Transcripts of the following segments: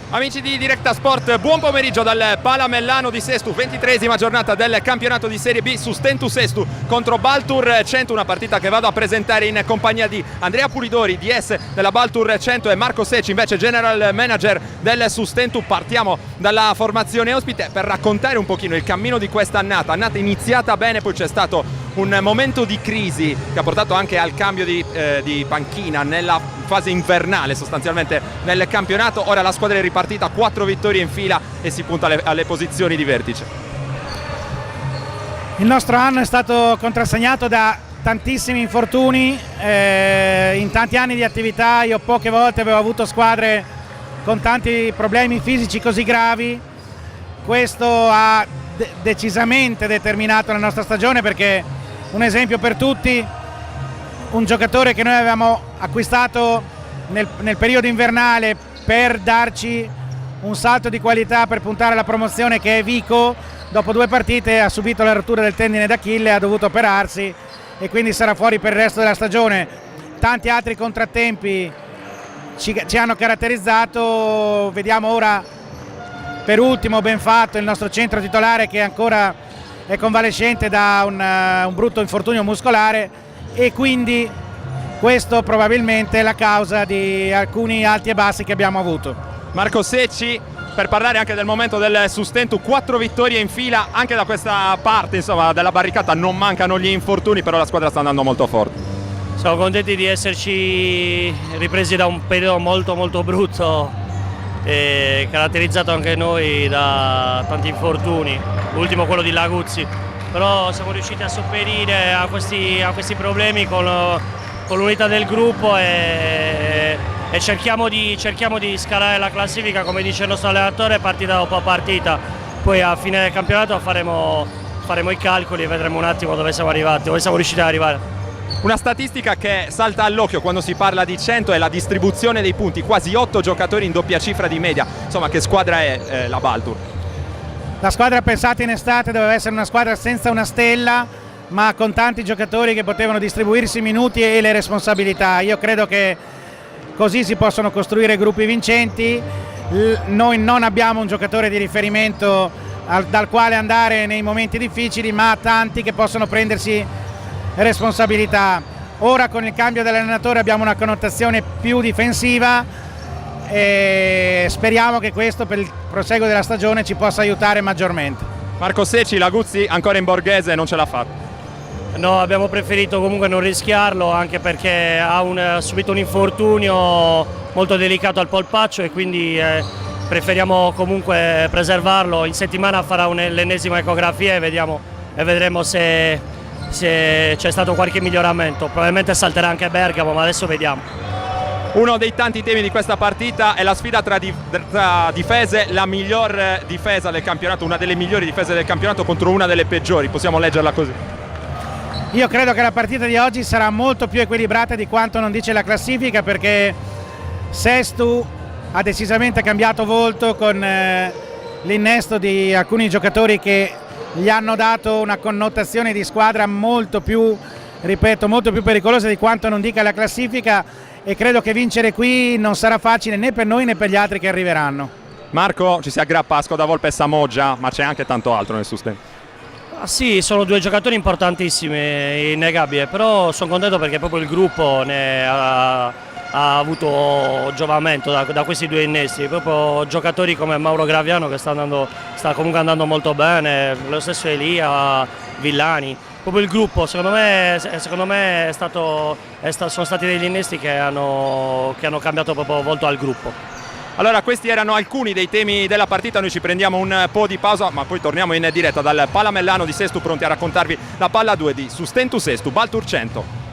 Amici di Directa Sport, buon pomeriggio dal Palamellano di Sestu, 23esima giornata del campionato di Serie B. Sustentu Sestu contro Baltur 100, una partita che vado a presentare in compagnia di Andrea Pulidori, DS della Baltur 100, e Marco Secci, invece General Manager del Sustentu. Partiamo dalla formazione ospite per raccontare un pochino il cammino di questa annata iniziata bene, poi c'è stato un momento di crisi che ha portato anche al cambio di panchina nella fase invernale sostanzialmente nel campionato. Ora la squadra è ripartita, 4 vittorie in fila e si punta alle posizioni di vertice. Il nostro anno è stato contrassegnato da tantissimi infortuni, in tanti anni di attività io poche volte avevo avuto squadre con tanti problemi fisici così gravi. Questo ha decisamente determinato la nostra stagione, perché un esempio per tutti: un giocatore che noi avevamo acquistato nel periodo invernale per darci un salto di qualità per puntare alla promozione, che è Vico, dopo 2 partite ha subito la rottura del tendine d'Achille, ha dovuto operarsi e quindi sarà fuori per il resto della stagione. Tanti altri contrattempi ci hanno caratterizzato. Vediamo ora per ultimo ben fatto il nostro centro titolare, che ancora è convalescente da un brutto infortunio muscolare, e quindi questo probabilmente è la causa di alcuni alti e bassi che abbiamo avuto. Marco Secci, per parlare anche del momento del Sustentu, 4 vittorie in fila anche da questa parte, insomma, della barricata non mancano gli infortuni, però la squadra sta andando molto forte. Siamo contenti di esserci ripresi da un periodo molto brutto, caratterizzato anche noi da tanti infortuni, l'ultimo quello di Laguzzi, però siamo riusciti a sopperire a questi problemi con l'unità del gruppo e cerchiamo di scalare la classifica, come dice il nostro allenatore, partita dopo partita. Poi a fine del campionato faremo i calcoli e vedremo un attimo dove siamo arrivati, dove siamo riusciti ad arrivare. Una statistica che salta all'occhio quando si parla di 100 è la distribuzione dei punti, quasi 8 giocatori in doppia cifra di media. Insomma, che squadra è la Baltur? La squadra pensata in estate doveva essere una squadra senza una stella, ma con tanti giocatori che potevano distribuirsi i minuti e le responsabilità. Io credo che così si possono costruire gruppi vincenti. Noi non abbiamo un giocatore di riferimento dal quale andare nei momenti difficili, ma tanti che possono prendersi responsabilità. Ora con il cambio dell'allenatore abbiamo una connotazione più difensiva e speriamo che questo per il proseguo della stagione ci possa aiutare maggiormente. Marco Secci, Laguzzi ancora in borghese non ce l'ha fatta. No, abbiamo preferito comunque non rischiarlo, anche perché ha subito un infortunio molto delicato al polpaccio e quindi preferiamo comunque preservarlo. In settimana farà l'ennesima ecografia e vedremo se c'è stato qualche miglioramento. Probabilmente salterà anche Bergamo, ma adesso vediamo. Uno dei tanti temi di questa partita è la sfida tra difese, la miglior difesa del campionato, una delle migliori difese del campionato contro una delle peggiori, possiamo leggerla così? Io credo che la partita di oggi sarà molto più equilibrata di quanto non dice la classifica, perché Sestu ha decisamente cambiato volto con l'innesto di alcuni giocatori che gli hanno dato una connotazione di squadra molto più pericolosa di quanto non dica la classifica, e credo che vincere qui non sarà facile né per noi né per gli altri che arriveranno. Marco, ci si aggrappa a Scodavolpe e Samoggia, ma c'è anche tanto altro nel Sustentu. Sì, sono 2 giocatori importantissimi, innegabile, però sono contento perché proprio il gruppo ne ha avuto giovamento da questi 2 innesti, proprio giocatori come Mauro Graviano che sta comunque andando molto bene, lo stesso Elia, Villani. Proprio il gruppo, secondo me sono stati degli innesti che hanno cambiato proprio volto al gruppo. Allora, questi erano alcuni dei temi della partita, noi ci prendiamo un po' di pausa, ma poi torniamo in diretta dal Palamellano di Sestu, pronti a raccontarvi la palla 2 di Sustentu Sestu, Baltur 100.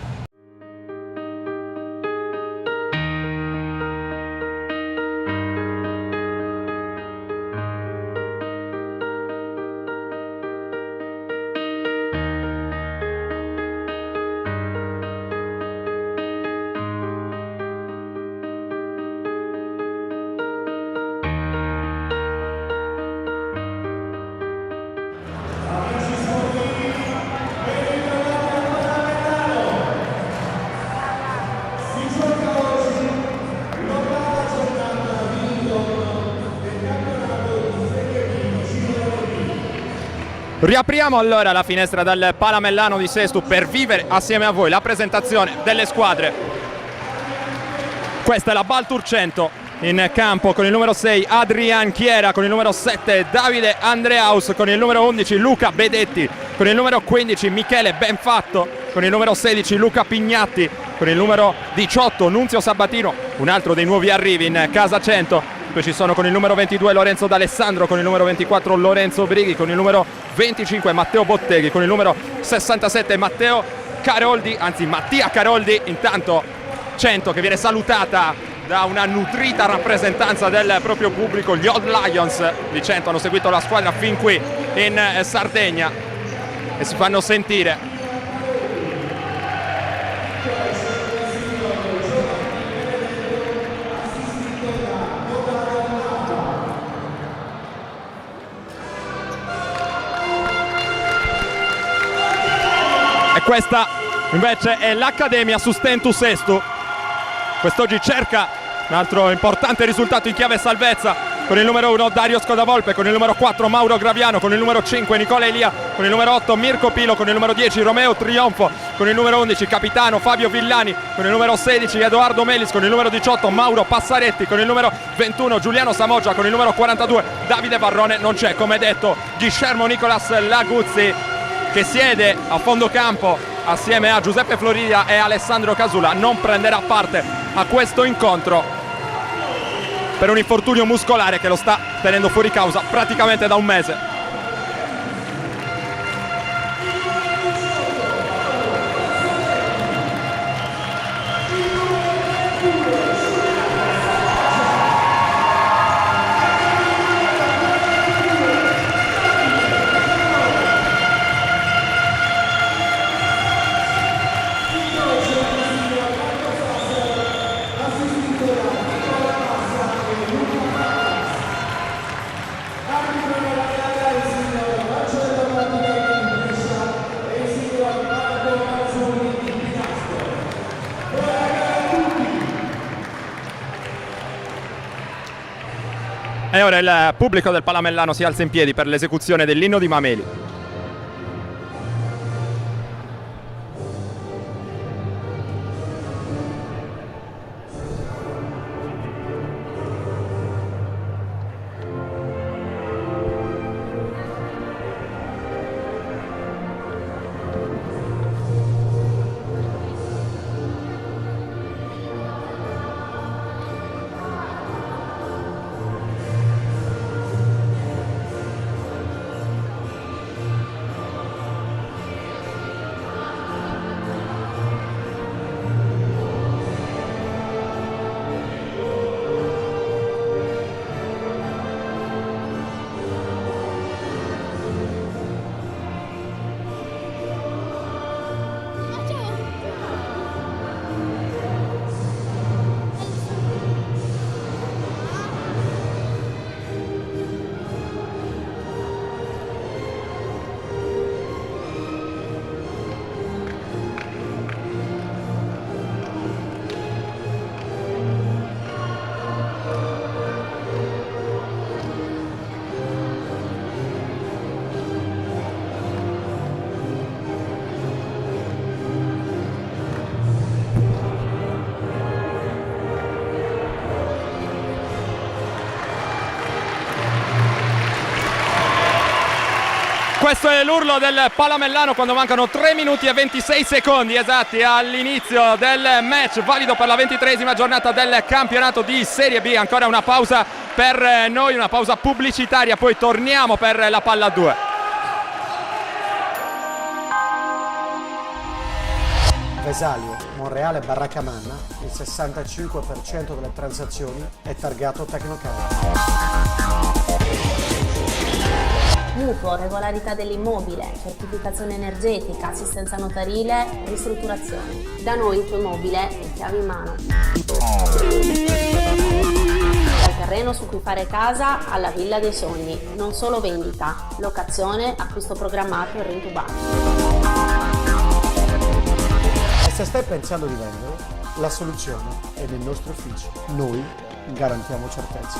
Riapriamo allora la finestra del Palamellano di Sestu per vivere assieme a voi la presentazione delle squadre. Questa è la Baltur 100 in campo con il numero 6 Adrian Chiera, con il numero 7 Davide Andreaus, con il numero 11 Luca Bedetti, con il numero 15 Michele Benfatto, con il numero 16 Luca Pignatti, con il numero 18 Nunzio Sabatino, un altro dei nuovi arrivi in casa 100. Poi ci sono con il numero 22 Lorenzo D'Alessandro, con il numero 24 Lorenzo Brighi, con il numero 25 Matteo Botteghi, con il numero 67 Mattia Caroldi. Intanto 100 che viene salutata da una nutrita rappresentanza del proprio pubblico. Gli Old Lions di 100 hanno seguito la squadra fin qui in Sardegna e si fanno sentire. E questa invece è l'Accademia Sustentu Sestu. Quest'oggi cerca un altro importante risultato in chiave salvezza con il numero 1 Dario Scodavolpe, con il numero 4 Mauro Graviano, con il numero 5 Nicola Elia, con il numero 8 Mirko Pilo, con il numero 10 Romeo Trionfo, con il numero 11 capitano Fabio Villani, con il numero 16 Edoardo Melis, con il numero 18 Mauro Passaretti, con il numero 21 Giuliano Samoggia, con il numero 42 Davide Varrone. Non c'è, come detto, Giscermo Nicolas Laguzzi, che siede a fondo campo assieme a Giuseppe Floridia e Alessandro Casula. Non prenderà parte a questo incontro per un infortunio muscolare che lo sta tenendo fuori causa praticamente da un mese. E ora il pubblico del Palamellano si alza in piedi per l'esecuzione dell'inno di Mameli. Questo è l'urlo del Palamellano quando mancano 3 minuti e 26 secondi esatti all'inizio del match valido per la 23esima giornata del campionato di Serie B. Ancora una pausa per noi, una pausa pubblicitaria, poi torniamo per la palla 2. Vesalio, Monreale e Barraccamanna, il 65% delle transazioni è targato Tecnocar. Mutuo, regolarità dell'immobile, certificazione energetica, assistenza notarile, ristrutturazione. Da noi il tuo immobile è chiave in mano. Dal terreno su cui fare casa alla villa dei sogni. Non solo vendita, locazione, acquisto programmato e rintubato. E se stai pensando di vendere, la soluzione è nel nostro ufficio. Noi garantiamo certezza.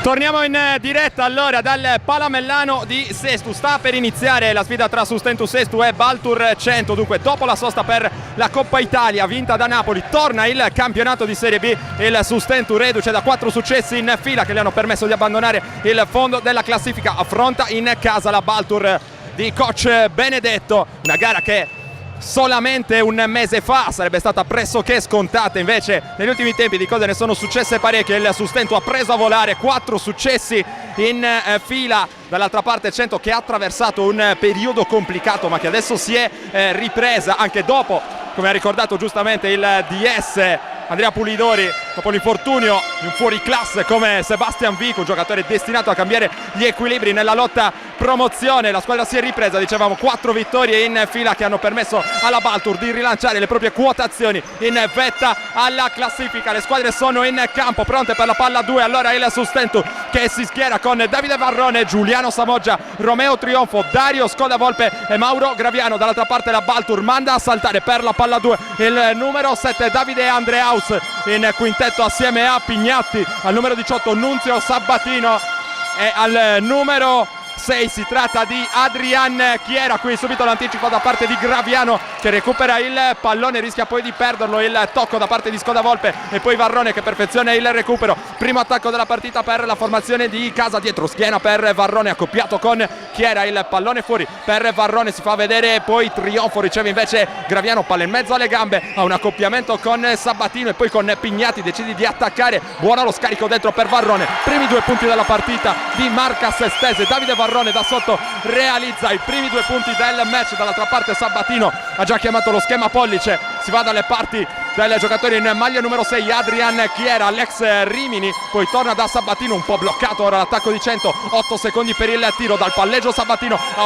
Torniamo in diretta allora dal Palamellano di Sestu. Sta per iniziare la sfida tra Sustentu Sestu e Baltur 100. Dunque, dopo la sosta per la Coppa Italia vinta da Napoli, torna il campionato di Serie B. Il Sustentu, reduce da 4 successi in fila che le hanno permesso di abbandonare il fondo della classifica, affronta in casa la Baltur di coach Benedetto. Una gara che solamente un mese fa sarebbe stata pressoché scontata, invece negli ultimi tempi di cose ne sono successe parecchie. Il Sustentu ha preso a volare, 4 successi in fila. Dall'altra parte 100 che ha attraversato un periodo complicato ma che adesso si è ripresa anche dopo, come ha ricordato giustamente il DS Andrea Pulidori, dopo l'infortunio di un fuoriclasse come Sebastian Vico, un giocatore destinato a cambiare gli equilibri nella lotta promozione. La squadra si è ripresa, dicevamo 4 vittorie in fila che hanno permesso alla Baltur di rilanciare le proprie quotazioni in vetta alla classifica. Le squadre sono in campo, pronte per la palla 2. Allora il Sustentu che si schiera con Davide Varrone, Giuliano Samoggia, Romeo Trionfo, Dario Scodavolpe e Mauro Graviano. Dall'altra parte la Baltur manda a saltare per la palla 2 il numero 7 Davide Andreaus, in quintetto assieme a Pignatti, al numero 18 Nunzio Sabatino e al numero 6 si tratta di Adrian Chiera. Qui subito l'anticipo da parte di Graviano che recupera il pallone, rischia poi di perderlo. Il tocco da parte di Scodavolpe e poi Varrone che perfeziona il recupero. Primo attacco della partita per la formazione di casa, dietro schiena per Varrone, accoppiato con Chiera, il pallone fuori per Varrone, si fa vedere poi Trionfo, riceve invece Graviano, palla in mezzo alle gambe, ha un accoppiamento con Sabatino e poi con Pignatti, decide di attaccare, buono lo scarico dentro per Varrone. Primi 2 punti della partita di Marca Sestese. Davide Varrone da sotto realizza i primi 2 punti del match. Dall'altra parte Sabatino ha già chiamato lo schema pollice, si va dalle parti del giocatore in maglia numero 6 Adrian Chiera, l'ex Rimini, poi torna da Sabatino, un po' bloccato ora l'attacco di 100, 8 secondi per il tiro dal palleggio. Sabatino ha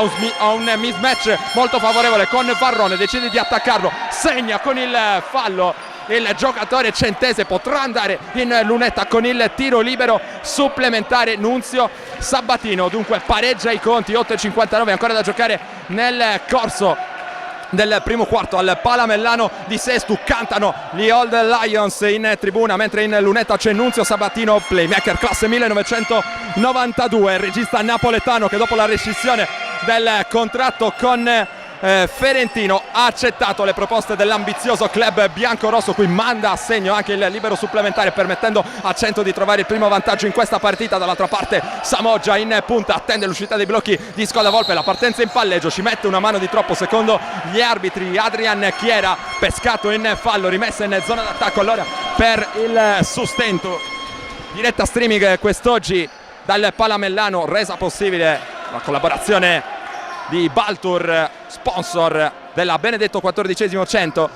un mismatch molto favorevole con Varrone, decide di attaccarlo, segna con il fallo. Il giocatore centese potrà andare in lunetta con il tiro libero supplementare Nunzio Sabatino. Dunque pareggia i conti, 8:59 ancora da giocare nel corso del primo quarto. Al Palamellano di Sestu cantano gli Old Lions in tribuna, mentre in lunetta c'è Nunzio Sabatino, playmaker classe 1992, il regista napoletano che dopo la rescissione del contratto con Ferentino ha accettato le proposte dell'ambizioso club biancorosso. Qui manda a segno anche il libero supplementare, permettendo a 100 di trovare il primo vantaggio in questa partita. Dall'altra parte Samoggia in punta, attende l'uscita dei blocchi di Scodavolpe, la partenza in palleggio, ci mette una mano di troppo secondo gli arbitri. Adrian Chiera pescato in fallo, rimessa in zona d'attacco allora per il Sustentu. Diretta streaming quest'oggi dal Palamellano, resa possibile la collaborazione di Baltur, sponsor della Benedetto 14° 100.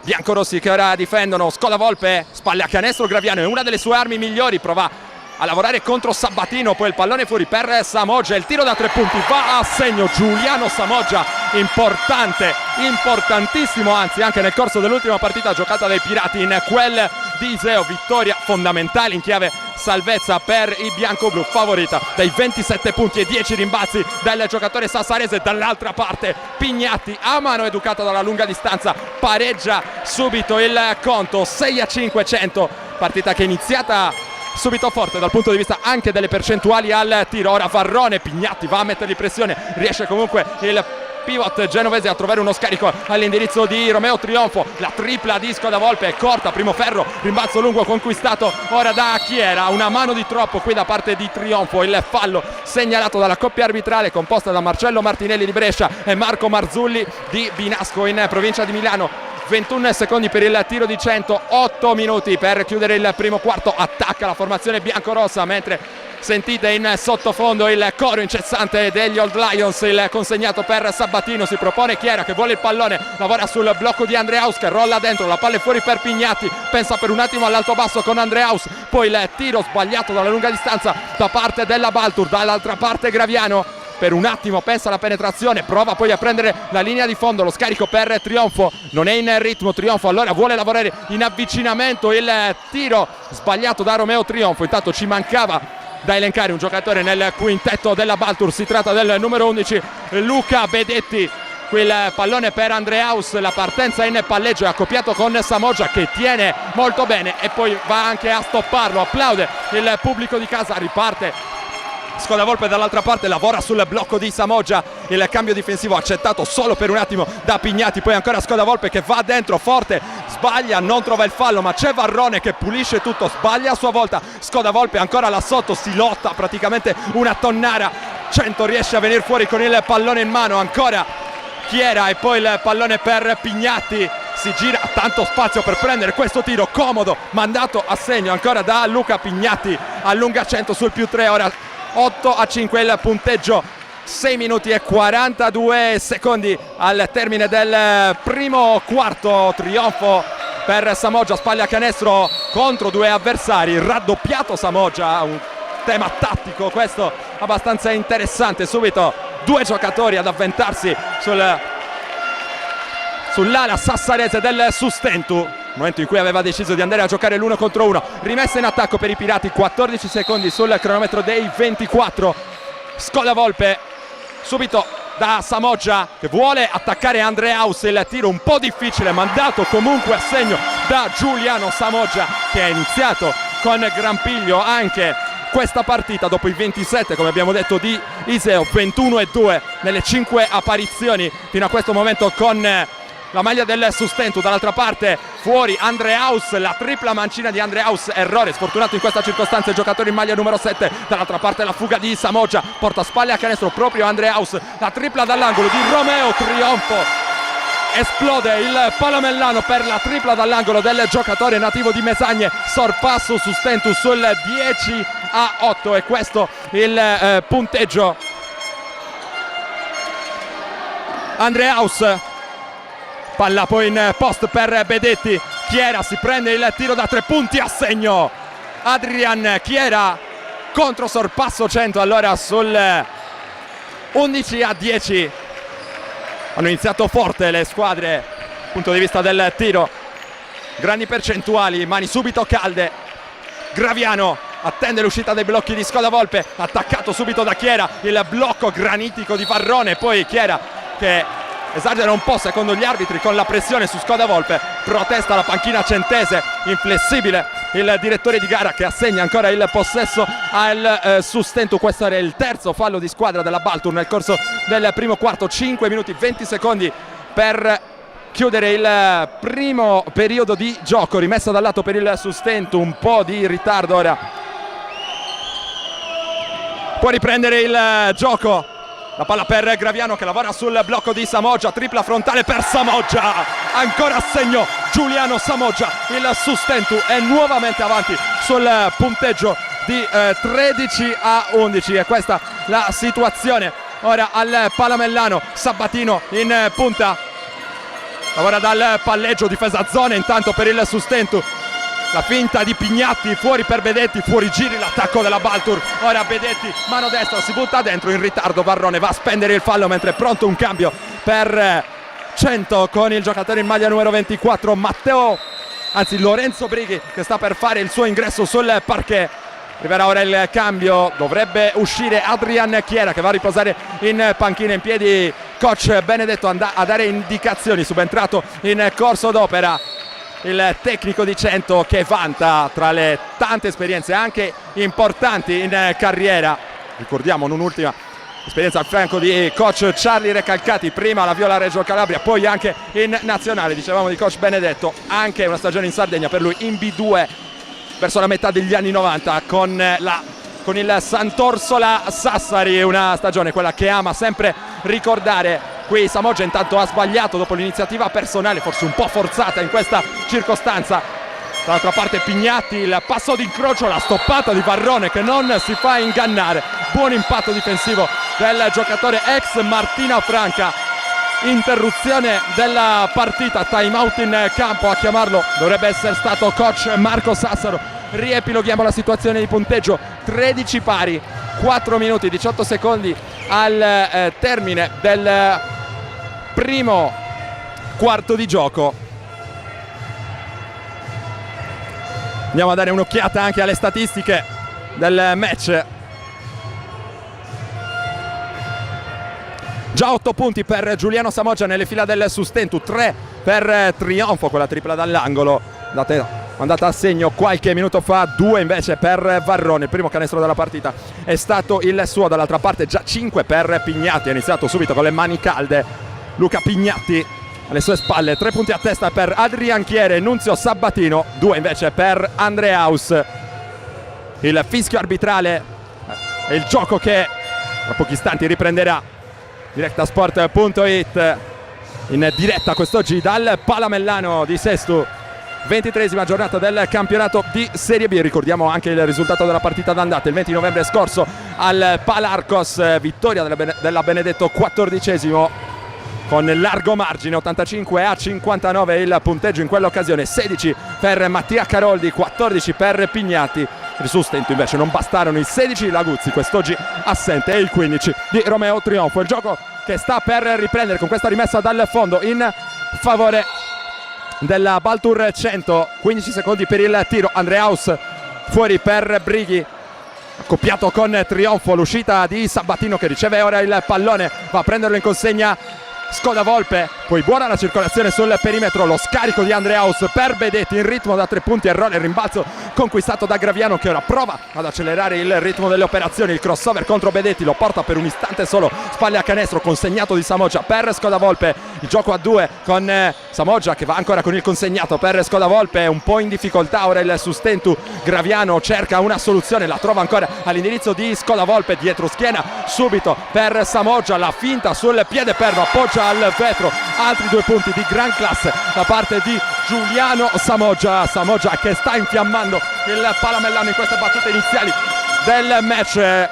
Biancorossi che ora difendono, Scodavolpe, spalle a canestro, Graviano è una delle sue armi migliori, prova a lavorare contro Sabatino, poi il pallone fuori per Samoggia, il tiro da 3 punti va a segno Giuliano Samoggia, importante, importantissimo anzi anche nel corso dell'ultima partita giocata dai Pirati in quel di Iseo. Vittoria fondamentale in chiave salvezza per i biancoblu, favorita dai 27 punti e 10 rimbalzi del giocatore sassarese. Dall'altra parte Pignatti, a mano educata dalla lunga distanza, pareggia subito il conto, 6-5 100. Partita che è iniziata subito forte dal punto di vista anche delle percentuali al tiro. Ora Varrone, Pignatti va a mettergli pressione, riesce comunque il pivot genovese a trovare uno scarico all'indirizzo di Romeo Trionfo. La tripla di Scodavolpe è corta, primo ferro, rimbalzo lungo conquistato ora da Chiera, una mano di troppo qui da parte di Trionfo. Il fallo segnalato dalla coppia arbitrale composta da Marcello Martinelli di Brescia e Marco Marzulli di Binasco in provincia di Milano. 21 secondi per il tiro di 100, 8 minuti per chiudere il primo quarto. Attacca la formazione biancorossa, mentre sentite in sottofondo il coro incessante degli Old Lions. Il consegnato per Sabatino, si propone Chiera che vuole il pallone, lavora sul blocco di Andreaus che rolla dentro, la palla è fuori per Pignatti, pensa per un attimo all'alto basso con Andreaus, poi il tiro sbagliato dalla lunga distanza da parte della Baltur. Dall'altra parte Graviano per un attimo pensa alla penetrazione, prova poi a prendere la linea di fondo, lo scarico per Trionfo, non è in ritmo Trionfo, allora vuole lavorare in avvicinamento, il tiro sbagliato da Romeo Trionfo. Intanto ci mancava da elencare un giocatore nel quintetto della Baltur, si tratta del numero 11 Luca Bedetti, qui il pallone per Andreaus, la partenza in palleggio, è accoppiato con Samoggia che tiene molto bene e poi va anche a stopparlo, applaude il pubblico di casa, riparte Scodavolpe dall'altra parte, lavora sul blocco di Samoggia, il cambio difensivo accettato solo per un attimo da Pignati, poi ancora Scodavolpe che va dentro forte, sbaglia, non trova il fallo, ma c'è Varrone che pulisce tutto, sbaglia a sua volta, Scodavolpe ancora là sotto, si lotta praticamente una tonnara, 100 riesce a venire fuori con il pallone in mano, ancora Chiera e poi il pallone per Pignati, si gira, tanto spazio per prendere questo tiro comodo, mandato a segno ancora da Luca Pignati, allunga 100 sul +3, ora 8-5 il punteggio, 6 minuti e 42 secondi al termine del primo quarto, trionfo per Samoggia, spalla canestro contro due avversari, raddoppiato Samoggia, un tema tattico questo abbastanza interessante, subito due giocatori ad avventarsi sull'ala sassarese del Sustentu, momento in cui aveva deciso di andare a giocare l'1 contro 1, rimessa in attacco per i Pirati, 14 secondi sul cronometro dei 24, Scodavolpe subito da Samoggia che vuole attaccare Andreaus, il tiro un po' difficile, mandato comunque a segno da Giuliano Samoggia che ha iniziato con gran piglio anche questa partita dopo i 27 come abbiamo detto di Iseo, 21-2 nelle 5 apparizioni fino a questo momento con la maglia del Sustentu. Dall'altra parte fuori Andreaus, la tripla mancina di Andreaus, errore sfortunato in questa circostanza il giocatore in maglia numero 7. Dall'altra parte la fuga di Samoggia, porta spalle a canestro proprio Andreaus, la tripla dall'angolo di Romeo, trionfo, esplode il Palamellano per la tripla dall'angolo del giocatore nativo di Mesagne, sorpasso Sustentu sul 10-8 e questo il punteggio. Andreaus, palla poi in post per Bedetti, Chiera si prende il tiro da 3 punti a segno, Adrian Chiera contro sorpasso 100, allora sul 11-10 hanno iniziato forte le squadre dal punto di vista del tiro, grandi percentuali, mani subito calde, Graviano attende l'uscita dei blocchi di Scodavolpe, attaccato subito da Chiera, il blocco granitico di Varrone, poi Chiera che esagera un po' secondo gli arbitri con la pressione su Scodavolpe, protesta la panchina centese, inflessibile il direttore di gara che assegna ancora il possesso al Sustentu. Questo era il terzo fallo di squadra della Baltur nel corso del primo quarto, 5 minuti 20 secondi per chiudere il primo periodo di gioco, rimessa dal lato per il Sustentu, un po' di ritardo ora, può riprendere il gioco. La palla per Graviano che lavora sul blocco di Samoggia, tripla frontale per Samoggia, ancora a segno Giuliano Samoggia, il Sustentu è nuovamente avanti sul punteggio di 13-11 e questa la situazione ora al Palamellano. Sabatino in punta, lavora dal palleggio, difesa zona intanto per il Sustentu, la finta di Pignatti, fuori per Bedetti, fuori giri l'attacco della Baltur, ora Bedetti, mano destra, si butta dentro, in ritardo Varrone va a spendere il fallo mentre è pronto un cambio per 100 con il giocatore in maglia numero 24 Lorenzo Brighi che sta per fare il suo ingresso sul parquet. Arriverà ora il cambio, dovrebbe uscire Adrian Chiera che va a riposare in panchina, in piedi coach Benedetto a dare indicazioni, subentrato in corso d'opera il tecnico di 100 che vanta tra le tante esperienze anche importanti in carriera, ricordiamo non ultima esperienza al fianco di coach Charlie Recalcati, prima la Viola Reggio Calabria, poi anche in nazionale, dicevamo di coach Benedetto, anche una stagione in Sardegna per lui in B2 verso la metà degli anni 90 con il Sant'Orsola Sassari, una stagione quella che ama sempre ricordare. Qui Samoggia intanto ha sbagliato dopo l'iniziativa personale, forse un po' forzata in questa circostanza. Dall'altra parte Pignatti, il passo d'incrocio, la stoppata di Varrone che non si fa ingannare. Buon impatto difensivo del giocatore ex Martina Franca. Interruzione della partita, time out in campo a chiamarlo dovrebbe essere stato coach Marco Sassaro. Riepiloghiamo la situazione di punteggio, 13 pari, 4 minuti 18 secondi al termine del primo quarto di gioco. Andiamo a dare un'occhiata anche alle statistiche del match. Già 8 punti per Giuliano Samoggia nelle fila del Sustentu, 3 per Trionfo, quella tripla dall'angolo andata a segno qualche minuto fa, 2 invece per Varrone. Il primo canestro della partita è stato il suo, dall'altra parte già 5 per Pignatti, ha iniziato subito con le mani calde Luca Pignatti alle sue spalle, 3 punti a testa per Adrian Chiere e Nunzio Sabatino, 2 invece per Andreaus. Il fischio arbitrale e il gioco che tra pochi istanti riprenderà Directasport.it in diretta quest'oggi dal Palamellano di Sestu, 23esima giornata del campionato di Serie B. Ricordiamo anche il risultato della partita d'andata il 20 novembre scorso al Palarcos, vittoria della Benedetto, 14esimo con largo margine, 85-59 il punteggio in quell'occasione, 16 per Mattia Caroldi, 14 per Pignatti. Il Sustentu invece non bastarono i 16 di Laguzzi, quest'oggi assente, e il 15 di Romeo Trionfo. Il gioco che sta per riprendere con questa rimessa dal fondo in favore della Baltur 100, 15 secondi per il tiro, Andreaus fuori per Brighi, accoppiato con Trionfo, l'uscita di Sabatino che riceve ora il pallone, va a prenderlo in consegna Skoda Volpe, poi buona la circolazione sul perimetro, lo scarico di Andreaus per Bedetti in ritmo da 3 punti, errore, rimbalzo conquistato da Graviano che ora prova ad accelerare il ritmo delle operazioni, il crossover contro Bedetti, lo porta per un istante solo, spalle a canestro, consegnato di Samoggia per Skoda Volpe, il gioco a 2 con Samoggia che va ancora con il consegnato per Skoda Volpe, un po' in difficoltà ora il Sustentu, Graviano cerca una soluzione, la trova ancora all'indirizzo di Skoda Volpe, dietro schiena subito per Samoggia, la finta sul piede perno, appoggia al vetro, altri 2 punti di gran classe da parte di Giuliano Samoggia che sta infiammando il Palamellano in queste battute iniziali del match.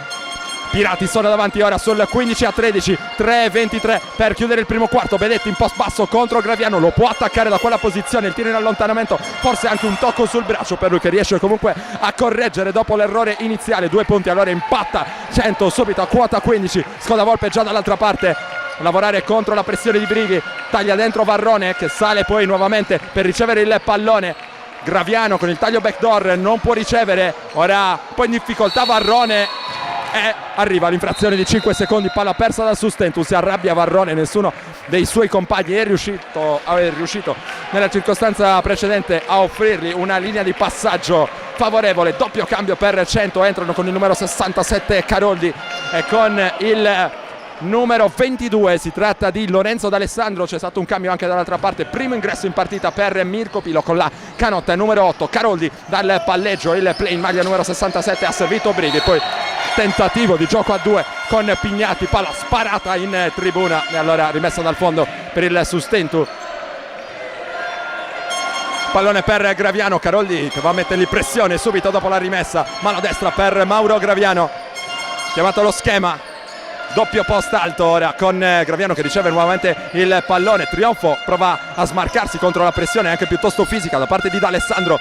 Pirati sono davanti ora sul 15-13, 3-23 per chiudere il primo quarto. Bedetti in post basso contro Graviano, lo può attaccare da quella posizione, il tiro in allontanamento, forse anche un tocco sul braccio per lui che riesce comunque a correggere dopo l'errore iniziale. 2 punti, allora impatta 100 subito a quota 15. Skoda Volpe già dall'altra parte, lavorare contro la pressione di Brighi, taglia dentro Varrone che sale poi nuovamente per ricevere il pallone. Graviano con il taglio backdoor non può ricevere, ora poi in difficoltà Varrone e arriva l'infrazione di 5 secondi, palla persa dal Sustentu, si arrabbia Varrone, nessuno dei suoi compagni è riuscito nella circostanza precedente a offrirgli una linea di passaggio favorevole. Doppio cambio per 100, entrano con il numero 67 Caroldi e con il numero 22 si tratta di Lorenzo D'Alessandro. C'è stato un cambio anche dall'altra parte, primo ingresso in partita per Mirko Pilo con la canotta numero 8, Caroldi dal palleggio, il play in maglia numero 67 ha servito Brighi, poi tentativo di gioco a 2 con Pignatti, palla sparata in tribuna e allora rimessa dal fondo per il Sustentu. Pallone per Graviano, Caroldi che va a mettergli pressione subito dopo la rimessa, mano destra per Mauro Graviano, chiamato lo schema, doppio post alto ora con Graviano che riceve nuovamente il pallone. Trionfo prova a smarcarsi contro la pressione anche piuttosto fisica da parte di D'Alessandro.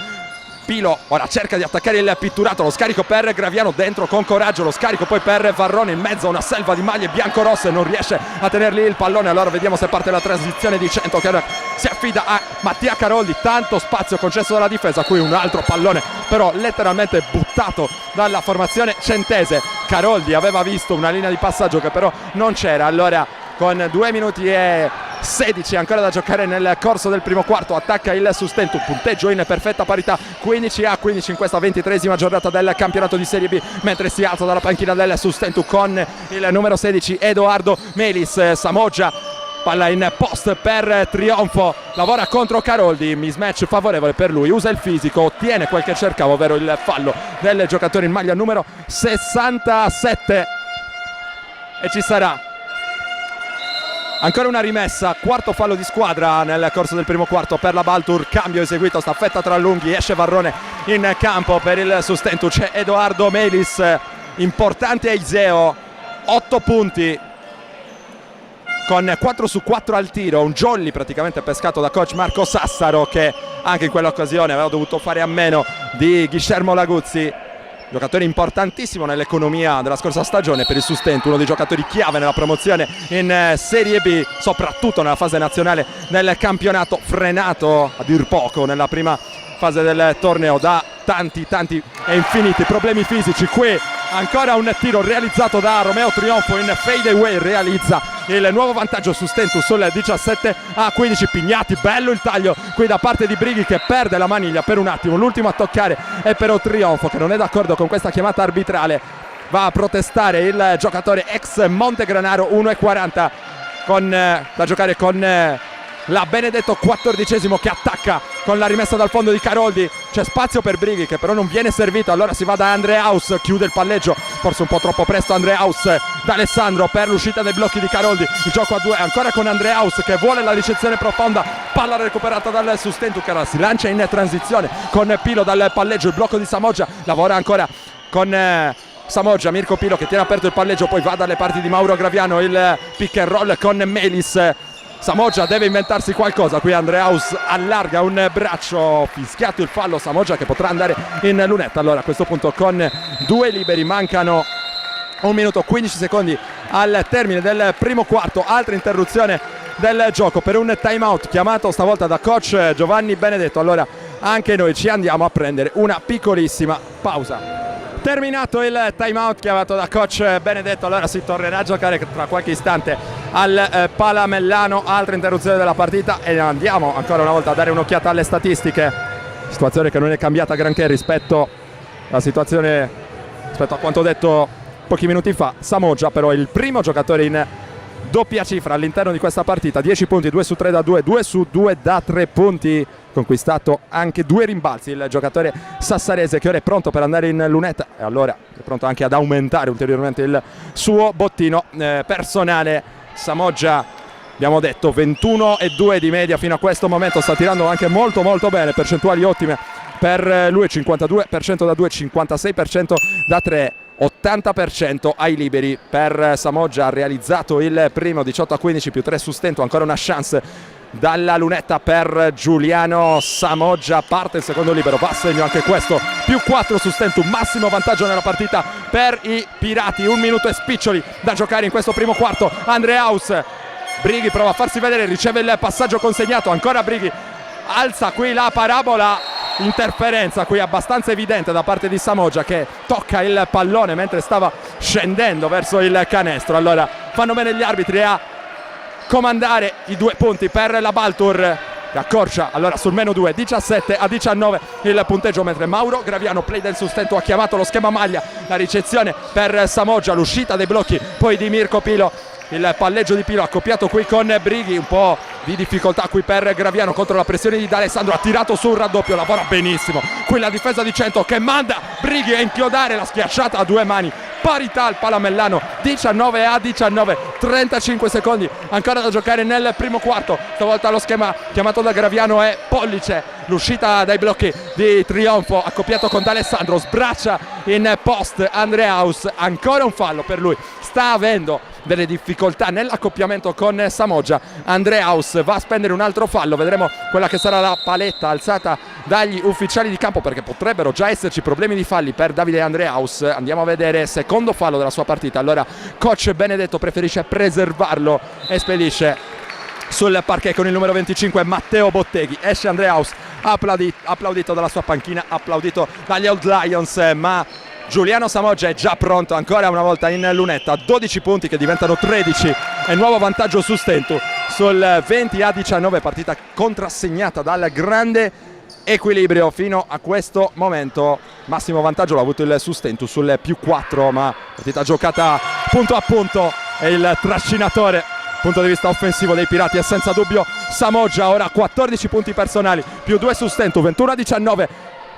Pilo ora cerca di attaccare il pitturato, lo scarico per Graviano dentro con coraggio, lo scarico poi per Varrone in mezzo a una selva di maglie biancorosse, non riesce a tenerli il pallone. Allora vediamo se parte la transizione di 100 che ora si affida a Mattia Caroldi, tanto spazio concesso dalla difesa, qui un altro pallone però letteralmente buttato dalla formazione centese. Caroldi aveva visto una linea di passaggio che però non c'era, allora con 2 minuti e 16 ancora da giocare nel corso del primo quarto attacca il Sustentu, punteggio in perfetta parità 15-15 in questa 23esima giornata del campionato di Serie B, mentre si alza dalla panchina del Sustentu con il numero 16 Edoardo Melis. Samoggia, palla in post per Trionfo, lavora contro Caroldi, mismatch favorevole per lui, usa il fisico, ottiene quel che cercava, ovvero il fallo del giocatore in maglia numero 67 e ci sarà ancora una rimessa, quarto fallo di squadra nel corso del primo quarto per la Baltur, cambio eseguito, staffetta tra lunghi, esce Varrone in campo per il Sustentu, c'è Edoardo Melis, importante Eiseo, 8 punti con 4 su 4 al tiro, un jolly praticamente pescato da coach Marco Sassaro che anche in quell'occasione aveva dovuto fare a meno di Guillermo Laguzzi, giocatore importantissimo nell'economia della scorsa stagione per il Sustentu, uno dei giocatori chiave nella promozione in Serie B, soprattutto nella fase nazionale del campionato, frenato a dir poco nella prima fase del torneo da tanti e infiniti problemi fisici. Qui ancora un tiro realizzato da Romeo Trionfo in fade away, realizza il nuovo vantaggio su Stentus sul 17-15. Pignati, bello il taglio qui da parte di Brighi che perde la maniglia per un attimo, l'ultimo a toccare è però Trionfo che non è d'accordo con questa chiamata arbitrale, va a protestare il giocatore ex Montegranaro. 1:40 da giocare con la Benedetto, 14esimo, che attacca con la rimessa dal fondo di Caroldi. C'è spazio per Brighi che però non viene servito, allora si va da Andreaus, chiude il palleggio forse un po' troppo presto Andreaus da Alessandro per l'uscita dei blocchi di Caroldi. Il gioco a 2 ancora con Andreaus che vuole la ricezione profonda, palla recuperata dal Sustentu che si lancia in transizione con Pilo dal palleggio. Il blocco di Samoggia, lavora ancora con Samoggia, Mirko Pilo che tiene aperto il palleggio, poi va dalle parti di Mauro Graviano, il pick and roll con Melis. Samoggia deve inventarsi qualcosa, qui Andreaus allarga un braccio, fischiato il fallo, Samoggia che potrà andare in lunetta. Allora a questo punto con 2 liberi, mancano 1 minuto 15 secondi al termine del primo quarto, altra interruzione del gioco per un time out chiamato stavolta da coach Giovanni Benedetto. Allora anche noi ci andiamo a prendere una piccolissima pausa. Terminato il time out chiamato da coach Benedetto, allora si tornerà a giocare tra qualche istante al Palamellano, altra interruzione della partita e andiamo ancora una volta a dare un'occhiata alle statistiche. Situazione che non è cambiata granché rispetto alla situazione, rispetto a quanto detto pochi minuti fa. Samoggia però è il primo giocatore in doppia cifra all'interno di questa partita, 10 punti, 2 su 3 da 2, 2 su 2 da 3 punti, conquistato anche 2 rimbalzi il giocatore sassarese che ora è pronto per andare in lunetta e allora è pronto anche ad aumentare ulteriormente il suo bottino personale. Samoggia, abbiamo detto 21,2 di media fino a questo momento, sta tirando anche molto bene, percentuali ottime per lui, 52% da 2, 56% da 3, 80% ai liberi per Samoggia. Ha realizzato il primo, 18-15 più 3 su Stento, ancora una chance dalla lunetta per Giuliano Samoggia, parte il secondo libero, va a segno anche questo, più 4 su Stento, massimo vantaggio nella partita per i Pirati. 1 minuto e spiccioli da giocare in questo primo quarto. Andreaus, Brighi prova a farsi vedere, riceve il passaggio consegnato, ancora Brighi, alza qui la parabola, interferenza qui abbastanza evidente da parte di Samoggia che tocca il pallone mentre stava scendendo verso il canestro. Allora fanno bene gli arbitri a comandare i 2 punti per la Baltur che accorcia allora sul -2, 17-19 il punteggio, mentre Mauro Graviano, play del Sustento, ha chiamato lo schema maglia, la ricezione per Samoggia, l'uscita dei blocchi poi di Mirko Pilo, il palleggio di Pilo accoppiato qui con Brighi, un po' di difficoltà qui per Graviano contro la pressione di D'Alessandro, ha tirato su un raddoppio, lavora benissimo qui la difesa di Cento che manda Brighi a inchiodare la schiacciata a 2 mani, parità al Palamellano, 19-19, 35 secondi ancora da giocare nel primo quarto. Stavolta lo schema chiamato da Graviano è pollice, l'uscita dai blocchi di Trionfo accoppiato con D'Alessandro, sbraccia in post Andreaus, ancora un fallo per lui, sta avendo delle difficoltà nell'accoppiamento con Samoggia. Andreaus va a spendere un altro fallo, vedremo quella che sarà la paletta alzata dagli ufficiali di campo perché potrebbero già esserci problemi di falli per Davide Andreaus. Andiamo a vedere, secondo fallo della sua partita, allora coach Benedetto preferisce preservarlo e spedisce sul parquet con il numero 25 Matteo Botteghi. Esce Andreaus, applaudito dalla sua panchina, applaudito dagli Old Lions, ma Giuliano Samoggia è già pronto ancora una volta in lunetta, 12 punti che diventano 13 e nuovo vantaggio su Stentu sul 20-19, partita contrassegnata dal grande equilibrio fino a questo momento. Massimo vantaggio l'ha avuto il Sustentu sul +4, ma partita giocata punto a punto e il trascinatore punto di vista offensivo dei Pirati è senza dubbio Samoggia. Ora 14 punti personali, +2 su Stentu, 21-19,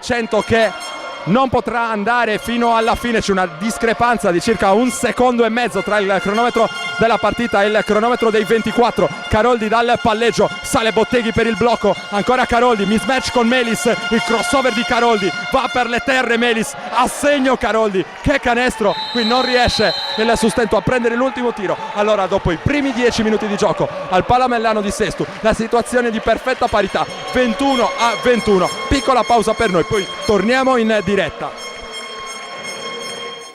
Cento che non potrà andare fino alla fine, c'è una discrepanza di circa 1,5 secondi tra il cronometro della partita e il cronometro dei 24. Caroldi dal palleggio, sale Botteghi per il blocco, ancora Caroldi, mismatch con Melis, il crossover di Caroldi, va per le terre Melis, a segno Caroldi, che canestro, qui non riesce il Sustento a prendere l'ultimo tiro. Allora dopo i primi 10 minuti di gioco al Palamellano di Sestu, la situazione di perfetta parità, 21-21, piccola pausa per noi, poi torniamo in diretta.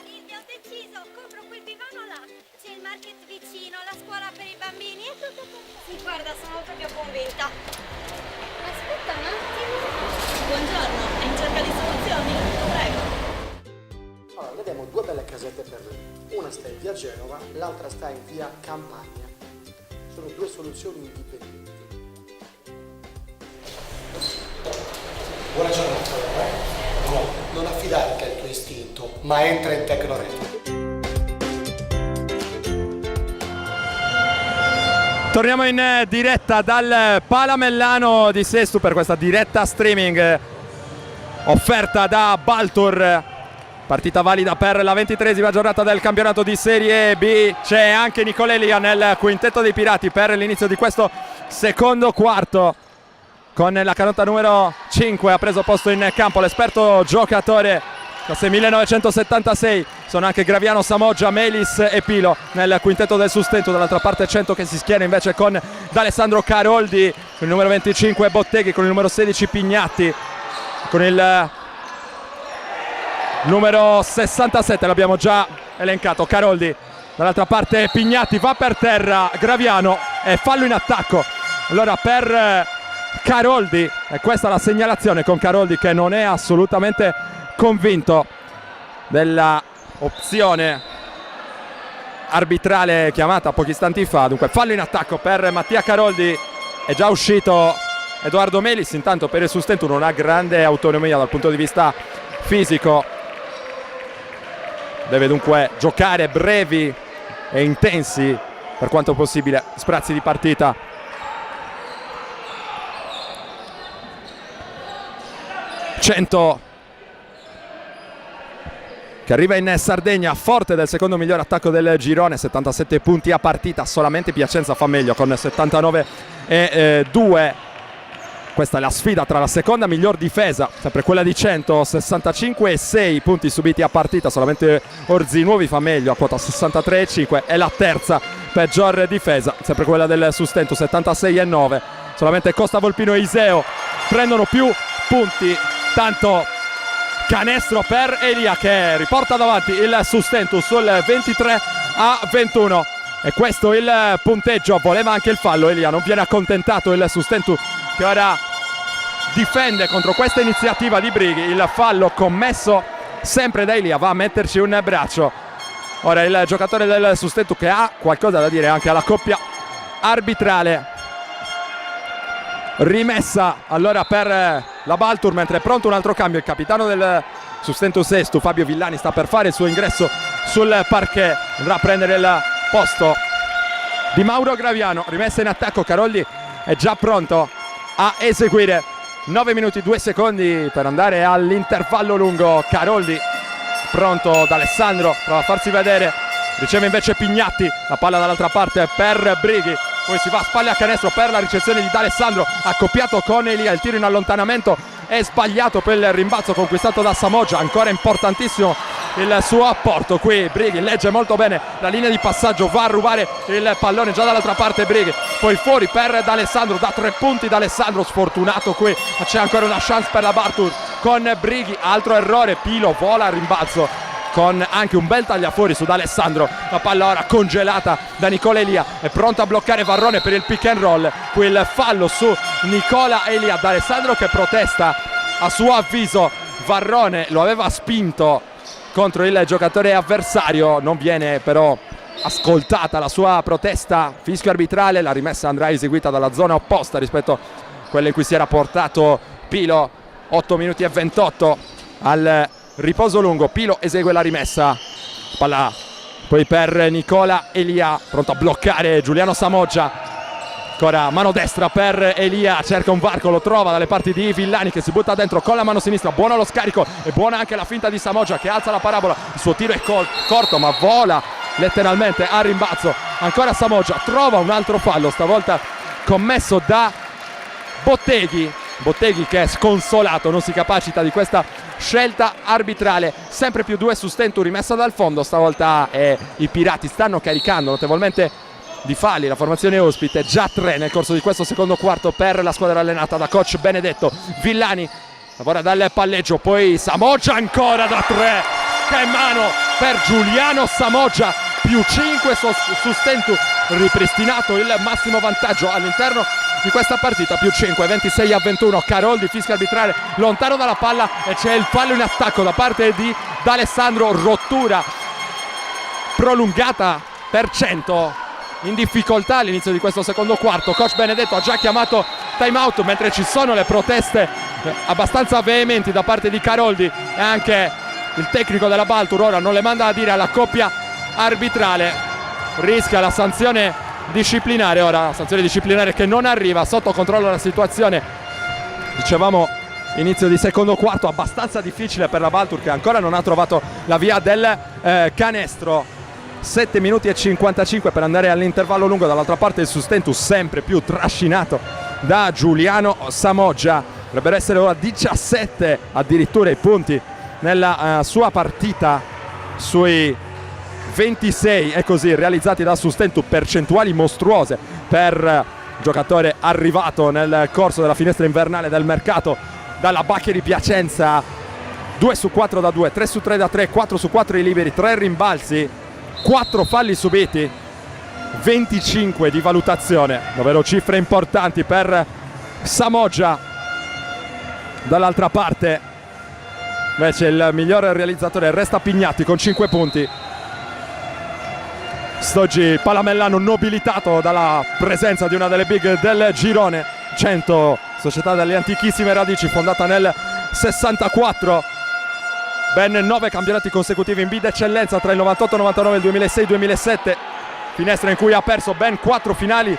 Silvia, ho deciso, compro quel divano là. C'è il market vicino, la scuola per i bambini e tutto. Sì, guarda, sono proprio convinta. Aspetta un attimo. Buongiorno, è in cerca di soluzioni? Prego. Allora, vediamo 2 belle casette per lui. Una sta in via Genova, l'altra sta in via Campagna. Sono due soluzioni indipendenti. Buona giornata, no, non affidarti al tuo istinto, ma entra in Tecnored. Torniamo in diretta dal Palamellano di Sestu per questa diretta streaming offerta da Baltur. Partita valida per la 23esima giornata del campionato di Serie B. C'è anche Nicola Elia nel quintetto dei Pirati per l'inizio di questo secondo quarto. Con la canotta numero 5 ha preso posto in campo l'esperto giocatore classe 1976. Sono anche Graviano, Samoggia, Melis e Pilo nel quintetto del Sustentu. Dall'altra parte 100 che si schiera invece con D'Alessandro Caroldi, con il numero 25 Botteghi, con il numero 16 Pignatti, con il numero 67 l'abbiamo già elencato Caroldi. Dall'altra parte Pignatti, va per terra Graviano e fallo in attacco allora per Caroldi, e questa è la segnalazione con Caroldi che non è assolutamente convinto della opzione arbitrale chiamata pochi istanti fa. Dunque fallo in attacco per Mattia Caroldi, è già uscito Edoardo Melis. Intanto per il Sustentu non ha grande autonomia dal punto di vista fisico, deve dunque giocare brevi e intensi per quanto possibile sprazzi di partita. Cento che arriva in Sardegna forte del secondo miglior attacco del girone, 77 punti a partita, solamente Piacenza fa meglio con 79 e 2. Questa è la sfida tra la seconda miglior difesa, sempre quella di 100, 65 e 6 punti subiti a partita, solamente Orzinuovi fa meglio a quota 63 e 5, e la terza peggior difesa, sempre quella del Sustentu, 76 e 9. Solamente Costa Volpino e Iseo prendono più punti. Tanto canestro per Elia che riporta davanti il Sustentu sul 23 a 21, e questo il punteggio. Voleva anche il fallo, Elia non viene accontentato il Sustentu che ora difende contro questa iniziativa di Brighi. Il fallo commesso sempre da Elia, va a metterci un braccio. Ora il giocatore del Sustentu che ha qualcosa da dire anche alla coppia arbitrale. Rimessa allora per la Baltur, mentre è pronto un altro cambio. Il capitano del Sustentu Sestu, Fabio Villani, sta per fare il suo ingresso sul parquet, andrà a prendere il posto di Mauro Graviano. Rimessa in attacco, Caroldi è già pronto a eseguire. 9 minuti 2 secondi per andare all'intervallo lungo. Caroldi pronto, D'Alessandro prova a farsi vedere, riceve invece Pignatti, la palla dall'altra parte per Brighi. Poi si va a spalle a canestro per la ricezione di D'Alessandro, accoppiato con Elia. Il tiro in allontanamento è sbagliato per il rimbalzo conquistato da Samoggia. Ancora importantissimo il suo apporto qui. Brighi legge molto bene la linea di passaggio, va a rubare il pallone già dall'altra parte Brighi. Poi fuori per D'Alessandro, da 3 punti D'Alessandro, sfortunato qui, ma c'è ancora una chance per la Baltur con Brighi. Altro errore, Pilo vola a rimbalzo con anche un bel tagliafuori su D'Alessandro. La palla ora congelata da Nicola Elia, è pronto a bloccare Varrone per il pick and roll. Qui il fallo su Nicola Elia, D'Alessandro che protesta a suo avviso. Varrone lo aveva spinto contro il giocatore avversario, non viene però ascoltata la sua protesta. Fischio arbitrale, la rimessa andrà eseguita dalla zona opposta rispetto a quella in cui si era portato Pilo. 8 minuti e 28 al riposo lungo. Pilo esegue la rimessa, palla poi per Nicola Elia, pronto a bloccare Giuliano Samoggia. Ancora mano destra per Elia, cerca un varco, lo trova dalle parti di Villani che si butta dentro con la mano sinistra. Buono lo scarico e buona anche la finta di Samoggia che alza la parabola. Il suo tiro è corto ma vola letteralmente a rimbalzo. Ancora Samoggia, trova un altro fallo, stavolta commesso da Botteghi. Botteghi che è sconsolato, non si capacita di questa scelta arbitrale. Sempre più 2 Sustentu, rimessa dal fondo. Stavolta i Pirati stanno caricando notevolmente di falli. La formazione ospite, già 3 nel corso di questo secondo quarto per la squadra allenata da coach Benedetto. Villani lavora dal palleggio, poi Samoggia ancora da 3. Che mano per Giuliano Samoggia, più 5 Sustentu, ripristinato il massimo vantaggio all'interno di questa partita, più 5, 26 a 21. Caroldi, fischio arbitrale, lontano dalla palla e c'è il fallo in attacco da parte di D'Alessandro. Rottura prolungata per 100, in difficoltà all'inizio di questo secondo quarto. Coach Benedetto ha già chiamato time out, mentre ci sono le proteste abbastanza veementi da parte di Caroldi, e anche il tecnico della Baltur ora non le manda a dire alla coppia arbitrale, rischia la sanzione disciplinare. Ora la sanzione disciplinare che non arriva, sotto controllo la situazione. Dicevamo inizio di secondo quarto abbastanza difficile per la Baltur, che ancora non ha trovato la via del canestro. 7 minuti e 55 per andare all'intervallo lungo. Dall'altra parte il Sustentu sempre più trascinato da Giuliano Samoggia. Dovrebbero essere ora 17 addirittura i punti nella sua partita sui 26 e così realizzati da Sustentu, percentuali mostruose per giocatore arrivato nel corso della finestra invernale del mercato dalla Baccheri Piacenza. 2 su 4 da 2, 3 su 3 da 3, 4 su 4 i liberi, 3 rimbalzi, 4 falli subiti, 25 di valutazione, davvero cifre importanti per Samoggia. Dall'altra parte invece il miglior realizzatore resta Pignatti con 5 punti. St'oggi Palamellano nobilitato dalla presenza di una delle big del girone. 100, società dalle antichissime radici, fondata nel 64. Ben 9 campionati consecutivi in B d'eccellenza tra il 98-99 e il 2006-2007. Finestra in cui ha perso ben 4 finali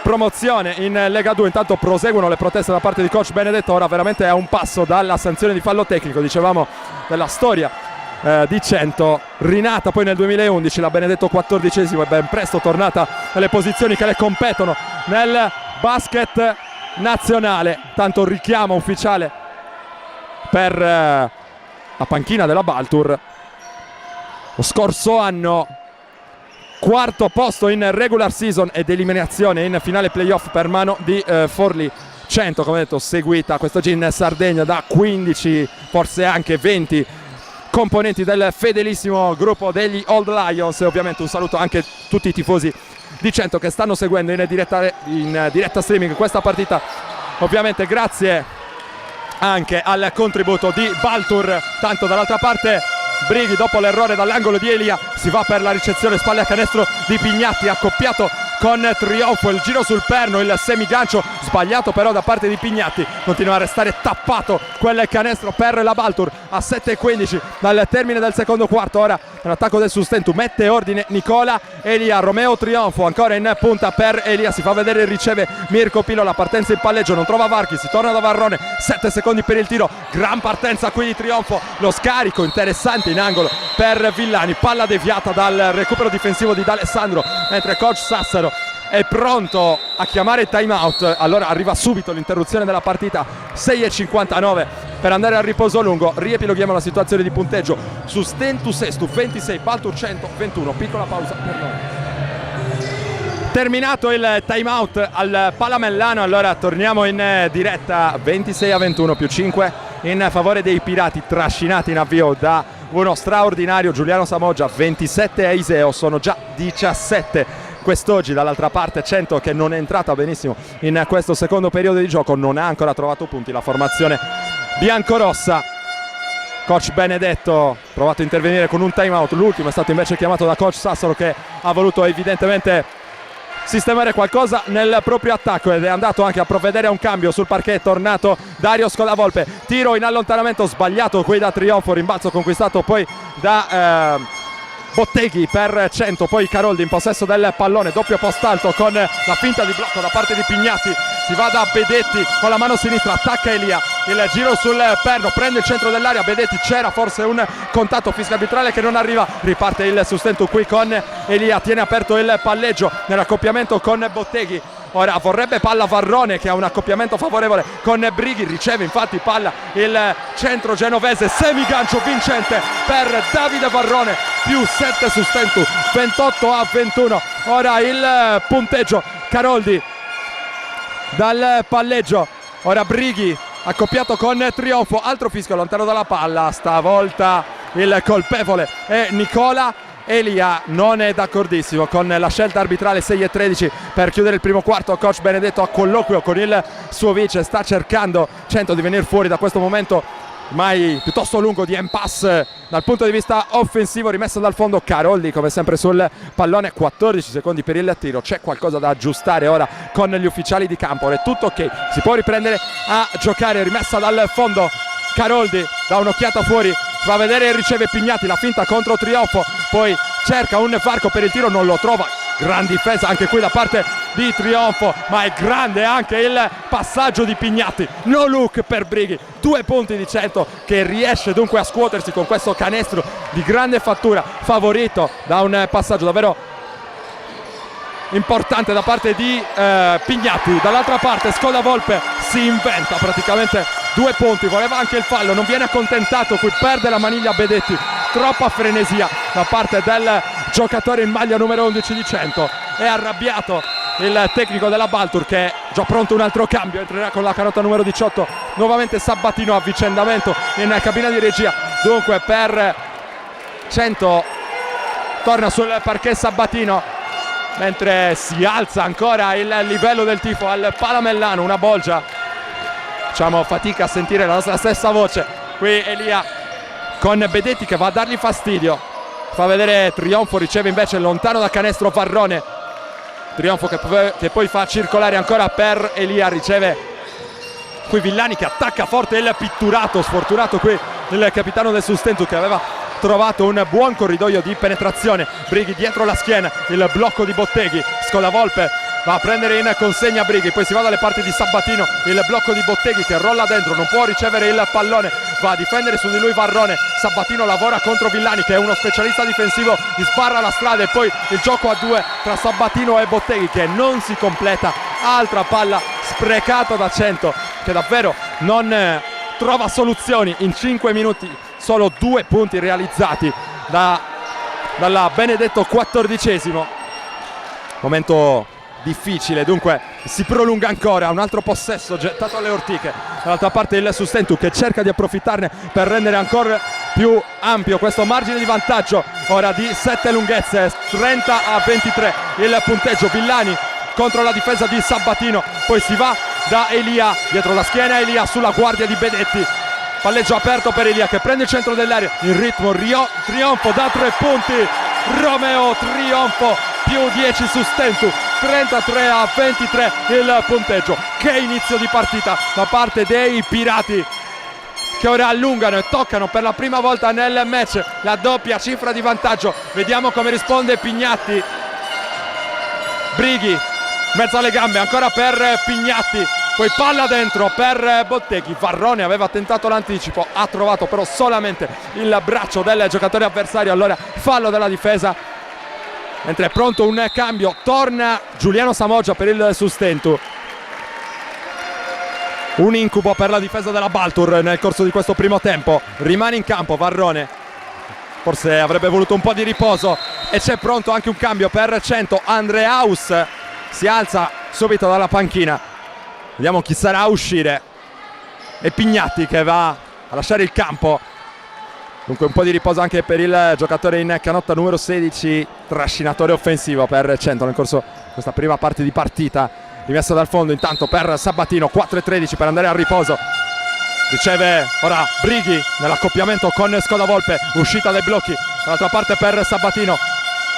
promozione in Lega 2. Intanto proseguono le proteste da parte di coach Benedetto. Ora veramente è a un passo dalla sanzione di fallo tecnico, dicevamo, della storia di 100. Rinata poi nel 2011 la Benedetto 14esimo, e ben presto tornata nelle posizioni che le competono nel basket nazionale. Tanto richiamo ufficiale per la panchina della Baltur. Lo scorso anno quarto posto in regular season ed eliminazione in finale playoff per mano di Forlì. 100, come detto, seguita quest'oggi in Sardegna da 15, forse anche 20 componenti del fedelissimo gruppo degli Old Lions. E ovviamente un saluto anche a tutti i tifosi di 100 che stanno seguendo in diretta streaming questa partita. Ovviamente grazie anche al contributo di Baltur. Tanto dall'altra parte Brighi, dopo l'errore dall'angolo di Elia, si va per la ricezione, spalle a canestro di Pignatti, accoppiato con trionfo, il giro sul perno, il semigancio sbagliato però da parte di Pignatti. Continua a restare tappato quel canestro per la Baltur a 7:15 dal termine del secondo quarto. Ora l'attacco del Sustentu mette ordine Nicola Elia, Romeo trionfo ancora in punta per Elia, si fa vedere e riceve Mirko Pilo, la partenza in palleggio, non trova Varchi, si torna da Varrone, 7 secondi per il tiro, gran partenza qui di trionfo, lo scarico interessante in angolo per Villani, palla deviata dal recupero difensivo di D'Alessandro, mentre coach Sassaro è pronto a chiamare il time out. Allora arriva subito l'interruzione della partita, 6:59 per andare al riposo lungo. Riepiloghiamo la situazione di punteggio: Sustentu Sestu 26, Baltur 121. Piccola pausa per noi. Terminato il time out al Palamellano, allora torniamo in diretta. 26-21 più 5 in favore dei Pirati, trascinati in avvio da uno straordinario Giuliano Samoggia. 27 a Iseo, sono già 17 quest'oggi. Dall'altra parte 100 che non è entrata benissimo in questo secondo periodo di gioco, non ha ancora trovato punti la formazione biancorossa. Coach Benedetto ha provato a intervenire con un time out, l'ultimo è stato invece chiamato da coach Sassaro, che ha voluto evidentemente sistemare qualcosa nel proprio attacco ed è andato anche a provvedere a un cambio. Sul parquet è tornato Dario Scolavolpe, tiro in allontanamento sbagliato qui da trionfo, rimbalzo conquistato poi da Botteghi per 100, poi Caroldi in possesso del pallone, doppio post alto con la finta di blocco da parte di Pignatti, si va da Bedetti con la mano sinistra, attacca Elia, il giro sul perno, prende il centro dell'area Bedetti, c'era forse un contatto, fischio arbitrale che non arriva, riparte il Sustentu qui con Elia, tiene aperto il palleggio nell'accoppiamento con Botteghi. Ora vorrebbe palla Varrone che ha un accoppiamento favorevole con Brighi, riceve infatti palla il centro genovese, semigancio vincente per Davide Varrone, più 7 Sustentu, 28-21. Ora il punteggio, Caroldi dal palleggio, ora Brighi accoppiato con trionfo, altro fischio lontano dalla palla, stavolta il colpevole è Nicola Elia. Non è d'accordissimo con la scelta arbitrale. 6:13 per chiudere il primo quarto. Coach Benedetto a colloquio con il suo vice, sta cercando 100 di venire fuori da questo momento ormai piuttosto lungo di impasse dal punto di vista offensivo, rimesso dal fondo Caroldi come sempre sul pallone, 14 secondi per il tiro, c'è qualcosa da aggiustare ora con gli ufficiali di campo, è tutto ok, si può riprendere a giocare, rimessa dal fondo Caroldi, dà un'occhiata fuori, si va a vedere e riceve Pignatti, la finta contro Trionfo, poi cerca un varco per il tiro, non lo trova, gran difesa anche qui da parte di Trionfo, ma è grande anche il passaggio di Pignatti, no look per Brighi, 2 punti di 100 che riesce dunque a scuotersi con questo canestro di grande fattura, favorito da un passaggio davvero importante da parte di Pignatti. Dall'altra parte Scodavolpe si inventa praticamente 2 punti, voleva anche il fallo, non viene accontentato, qui perde la maniglia Bedetti, troppa frenesia da parte del giocatore in maglia numero 11 di 100, è arrabbiato il tecnico della Baltur che è già pronto un altro cambio, entrerà con la canotta numero 18 nuovamente Sabatino, avvicendamento in cabina di regia dunque per 100, torna sul parquet Sabatino mentre si alza ancora il livello del tifo al Palamellano, una bolgia, facciamo fatica a sentire la nostra stessa voce, qui Elia con Bedetti che va a dargli fastidio, fa vedere Trionfo, riceve invece lontano da canestro Varrone, Trionfo che poi fa circolare ancora per Elia, riceve qui Villani che attacca forte il pitturato, sfortunato qui il capitano del Sustentu che aveva trovato un buon corridoio di penetrazione, Brighi dietro la schiena, il blocco di Botteghi, Scodavolpe va a prendere in consegna Brighi, poi si va dalle parti di Sabatino, il blocco di Botteghi che rolla dentro, non può ricevere il pallone, va a difendere su di lui Varrone, Sabatino lavora contro Villani che è uno specialista difensivo, gli sbarra la strada e poi il gioco a 2 tra Sabatino e Botteghi che non si completa, altra palla sprecata da 100 che davvero non trova soluzioni in 5 minuti, solo 2 punti realizzati dalla Benedetto 14esimo, momento difficile, dunque si prolunga ancora, un altro possesso gettato alle ortiche, dall'altra parte il Sustentu che cerca di approfittarne per rendere ancora più ampio questo margine di vantaggio, ora di 7 lunghezze, 30-23 il punteggio, Villani contro la difesa di Sabatino, poi si va da Elia, dietro la schiena Elia sulla guardia di Bedetti, palleggio aperto per Elia che prende il centro dell'area, in ritmo Trionfo da 3 punti, Romeo Trionfo più 10 Sustentu, 33-23 il punteggio, che inizio di partita da parte dei Pirati che ora allungano e toccano per la prima volta nel match la doppia cifra di vantaggio, vediamo come risponde Pignatti, Brighi mezzo alle gambe ancora per Pignatti, poi palla dentro per Botteghi, Varrone aveva tentato l'anticipo, ha trovato però solamente il braccio del giocatore avversario, allora fallo della difesa, mentre è pronto un cambio, torna Giuliano Samoggia per il Sustentu, un incubo per la difesa della Baltur nel corso di questo primo tempo, rimane in campo Varrone, forse avrebbe voluto un po' di riposo e c'è pronto anche un cambio per 100, Andreaus si alza subito dalla panchina, vediamo chi sarà a uscire, e Pignatti che va a lasciare il campo, dunque un po' di riposo anche per il giocatore in canotta numero 16, trascinatore offensivo per 100 nel corso di questa prima parte di partita, rimessa dal fondo intanto per Sabatino, 4-13 per andare al riposo, riceve ora Brighi nell'accoppiamento con Scodavolpe, uscita dai blocchi dall'altra parte per Sabatino,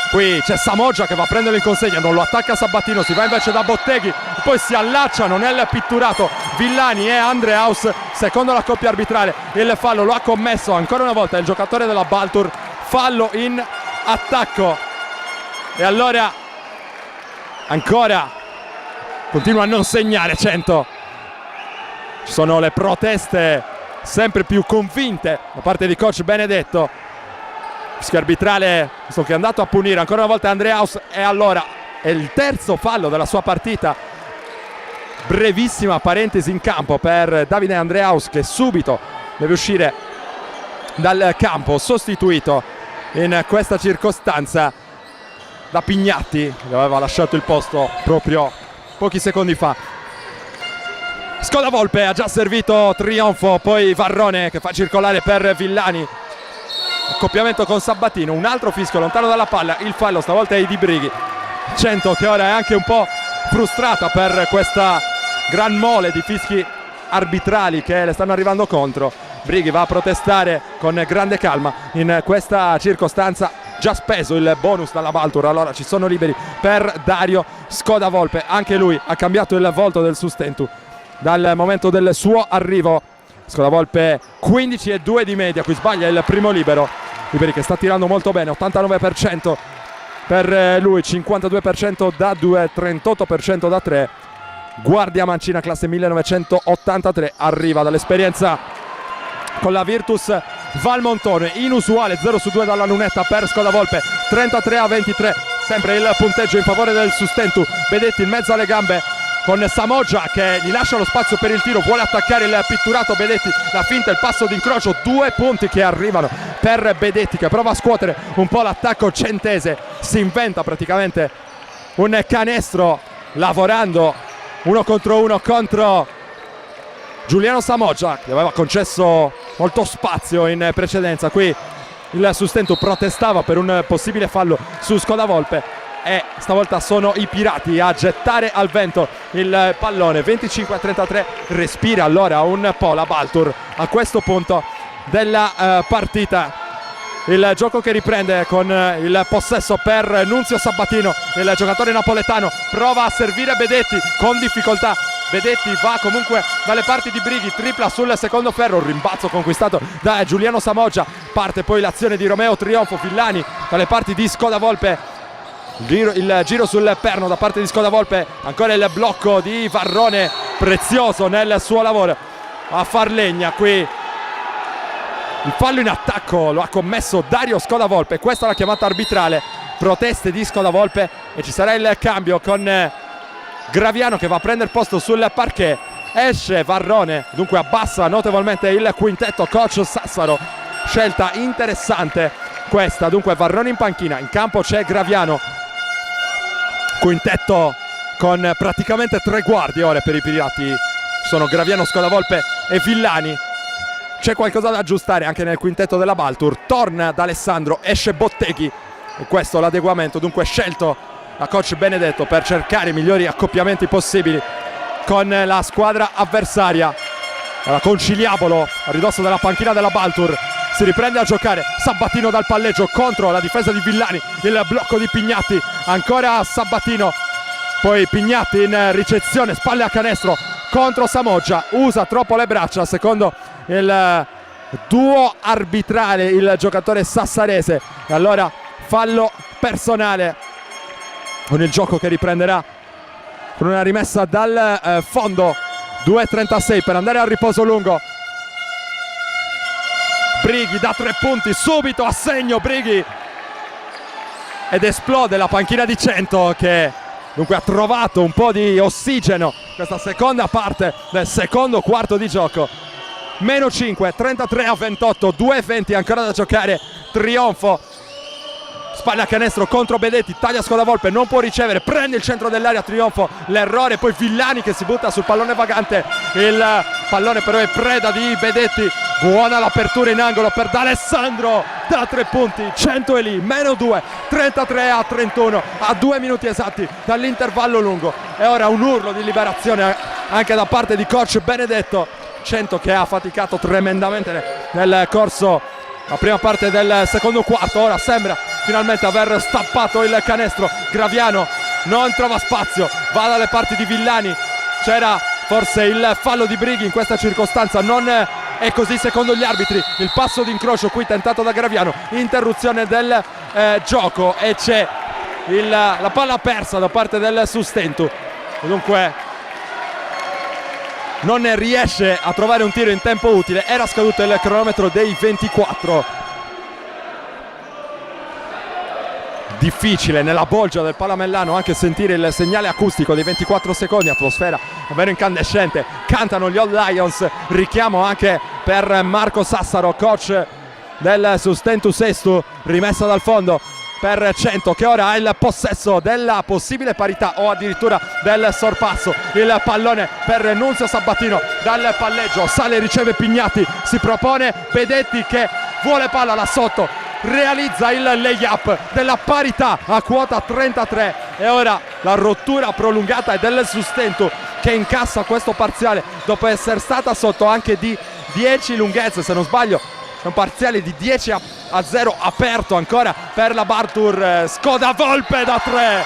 qui c'è Samoggia che va a prenderlo in consegna, non lo attacca Sabatino, si va invece da Botteghi, poi si allacciano nel pitturato Villani e Andreaus, secondo la coppia arbitrale il fallo lo ha commesso ancora una volta il giocatore della Baltur, fallo in attacco, e allora ancora continua a non segnare 100, ci sono le proteste sempre più convinte da parte di coach Benedetto, fischio arbitrale che è andato a punire ancora una volta Andreaus, e allora è il terzo fallo della sua partita, brevissima parentesi in campo per Davide Andreaus che subito deve uscire dal campo, sostituito in questa circostanza da Pignatti che aveva lasciato il posto proprio pochi secondi fa. Scodavolpe ha già servito Trionfo, poi Varrone che fa circolare per Villani, accoppiamento con Sabatino, un altro fischio lontano dalla palla, il fallo stavolta è di Brighi, 100 che ora è anche un po' frustrata per questa gran mole di fischi arbitrali che le stanno arrivando contro, Brighi va a protestare con grande calma in questa circostanza. Già speso il bonus dalla Baltur, allora ci sono liberi per Dario Scodavolpe, anche lui ha cambiato il volto del Sustentu dal momento del suo arrivo. Scodavolpe 15,2 di media, qui sbaglia il primo libero, liberi che sta tirando molto bene, 89% per lui, 52% da 2, 38% da 3. Guardia mancina classe 1983, arriva dall'esperienza con la Virtus Valmontone, inusuale 0 su 2 dalla lunetta per Scodavolpe, 33-23, sempre il punteggio in favore del Sustentu. Bedetti in mezzo alle gambe con Samoggia che gli lascia lo spazio per il tiro, vuole attaccare il pitturato Bedetti, la finta, il passo d'incrocio, 2 punti che arrivano per Bedetti che prova a scuotere un po' l'attacco centese, si inventa praticamente un canestro lavorando 1 contro 1 contro Giuliano Samoggia che aveva concesso molto spazio in precedenza. Qui il Sustentu protestava per un possibile fallo su Scodavolpe e stavolta sono i pirati a gettare al vento il pallone. 25-33, respira allora un po' la Baltur a questo punto della partita. Il gioco che riprende con il possesso per Nunzio Sabatino, il giocatore napoletano prova a servire Bedetti con difficoltà. Bedetti va comunque dalle parti di Brighi, tripla sul secondo ferro, rimbalzo conquistato da Giuliano Samoggia, parte poi l'azione di Romeo Trionfo, Villani dalle parti di Scodavolpe, il giro sul perno da parte di Scodavolpe, ancora il blocco di Varrone, prezioso nel suo lavoro a far legna. Qui il fallo in attacco lo ha commesso Dario Scodavolpe, questa è la chiamata arbitrale, proteste di Scodavolpe e ci sarà il cambio con Graviano che va a prendere posto sul parquet. Esce Varrone, dunque abbassa notevolmente il quintetto coach Sassaro, scelta interessante questa. Dunque Varrone in panchina, in campo c'è Graviano, quintetto con praticamente 3 guardie ora per i pirati, sono Graviano, Scodavolpe e Villani. C'è qualcosa da aggiustare anche nel quintetto della Baltur, torna da Alessandro, esce Botteghi e questo l'adeguamento dunque scelto da coach Benedetto per cercare i migliori accoppiamenti possibili con la squadra avversaria. Allora, Conciliabolo a ridosso della panchina della Baltur si riprende a giocare, Sabatino dal palleggio contro la difesa di Villani, il blocco di Pignatti, ancora Sabatino, poi Pignatti in ricezione, spalle a canestro contro Samoggia, usa troppo le braccia secondo il duo arbitrale il giocatore sassarese e allora fallo personale con il gioco che riprenderà con una rimessa dal fondo. 2:36 per andare al riposo lungo. Brighi da 3 punti subito a segno Brighi ed esplode la panchina di Cento che dunque ha trovato un po' di ossigeno questa seconda parte del secondo quarto di gioco. Meno 5, 33-28, 2:20 ancora da giocare. Trionfo, spalla a canestro contro Bedetti, taglia Scodavolpe, non può ricevere, prende il centro dell'area Trionfo, l'errore, poi Villani che si butta sul pallone vagante, il pallone però è preda di Bedetti, buona l'apertura in angolo per D'Alessandro da 3 punti, 100 è lì, meno 2, 33-31 a 2 minuti esatti dall'intervallo lungo e ora un urlo di liberazione anche da parte di coach Benedetto. Cento che ha faticato tremendamente nel corso la prima parte del secondo quarto, ora sembra finalmente aver stappato il canestro. Graviano non trova spazio, va dalle parti di Villani, c'era forse il fallo di Brighi in questa circostanza, non è così secondo gli arbitri. Il passo d'incrocio qui tentato da Graviano, interruzione del gioco e c'è la palla persa da parte del Sustentu, dunque non riesce a trovare un tiro in tempo utile, era scaduto il cronometro dei 24. Difficile nella bolgia del Palamellano anche sentire il segnale acustico dei 24 secondi, atmosfera davvero incandescente, cantano gli Old Lions, richiamo anche per Marco Sassaro, coach del Sustentu Sestu, rimessa dal fondo per Cento che ora ha il possesso della possibile parità o addirittura del sorpasso. Il pallone per Nunzio Sabatino dal palleggio, sale, riceve Pignatti, si propone Bedetti che vuole palla là sotto, realizza il layup della parità a quota 33 e ora la rottura prolungata è del Sustentu che incassa questo parziale dopo essere stata sotto anche di 10 lunghezze se non sbaglio, c'è un parziale di 10-0 aperto ancora per la Baltur. Scodavolpe da 3,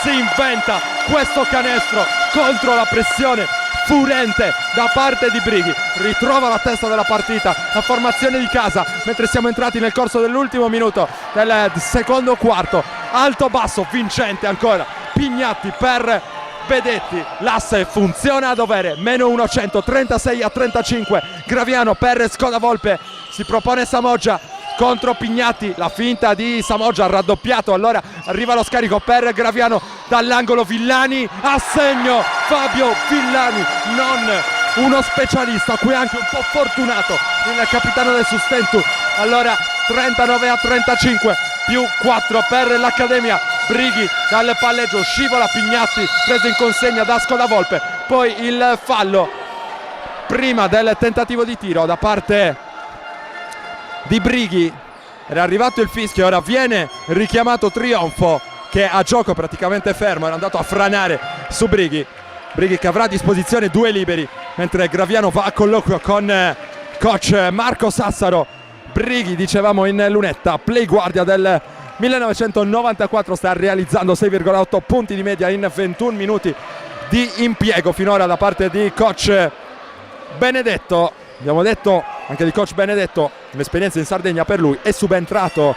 si inventa questo canestro contro la pressione furente da parte di Brighi, ritrova la testa della partita la formazione di casa mentre siamo entrati nel corso dell'ultimo minuto del secondo quarto. Alto basso vincente ancora Pignatti per Bedetti, l'asse funziona a dovere, meno 136-35. Graviano per Scodavolpe, si propone Samoggia contro Pignatti, la finta di Samoggia raddoppiato, allora arriva lo scarico per Graviano dall'angolo. Villani a segno, Fabio Villani, non uno specialista, qui anche un po' fortunato il capitano del Sustentu. Allora 39-35 più 4 per l'Accademia. Brighi dal palleggio, scivola Pignatti, preso in consegna da Scodavolpe, poi il fallo prima del tentativo di tiro da parte di Brighi. Era arrivato il fischio, ora viene richiamato Trionfo che a gioco praticamente fermo, era andato a franare su Brighi che avrà a disposizione 2 liberi mentre Graviano va a colloquio con coach Marco Sassaro. Brighi, dicevamo in lunetta, play guardia del 1994, sta realizzando 6,8 punti di media in 21 minuti di impiego finora da parte di coach Benedetto. Abbiamo detto anche di coach Benedetto, l'esperienza in Sardegna per lui, è subentrato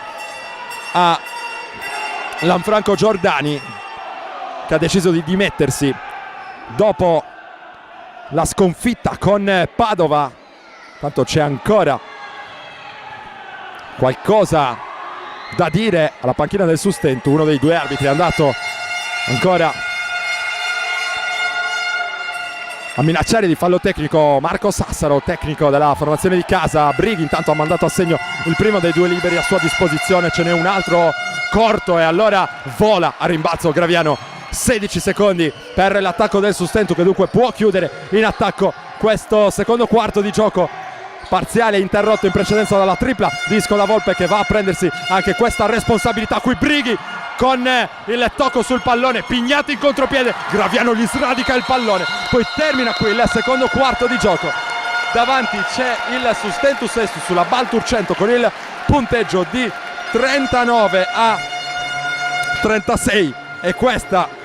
a Lanfranco Giordani che ha deciso di dimettersi dopo la sconfitta con Padova. Tanto c'è ancora qualcosa da dire alla panchina del Sustentu. Uno dei 2 arbitri è andato ancora a minacciare di fallo tecnico Marco Sassaro, tecnico della formazione di casa. Brighi intanto ha mandato a segno il primo dei 2 liberi a sua disposizione, ce n'è un altro corto e allora vola a rimbalzo Graviano. 16 secondi per l'attacco del Sustentu che dunque può chiudere in attacco questo secondo quarto di gioco. Parziale interrotto in precedenza dalla tripla di Scodavolpe che va a prendersi anche questa responsabilità. Qui Brighi con il tocco sul pallone, Pignatti in contropiede, Graviano gli sradica il pallone, poi termina qui il secondo quarto di gioco. Davanti c'è il Sustentu Sestu sulla Baltur 100 con il punteggio di 39-36 e questo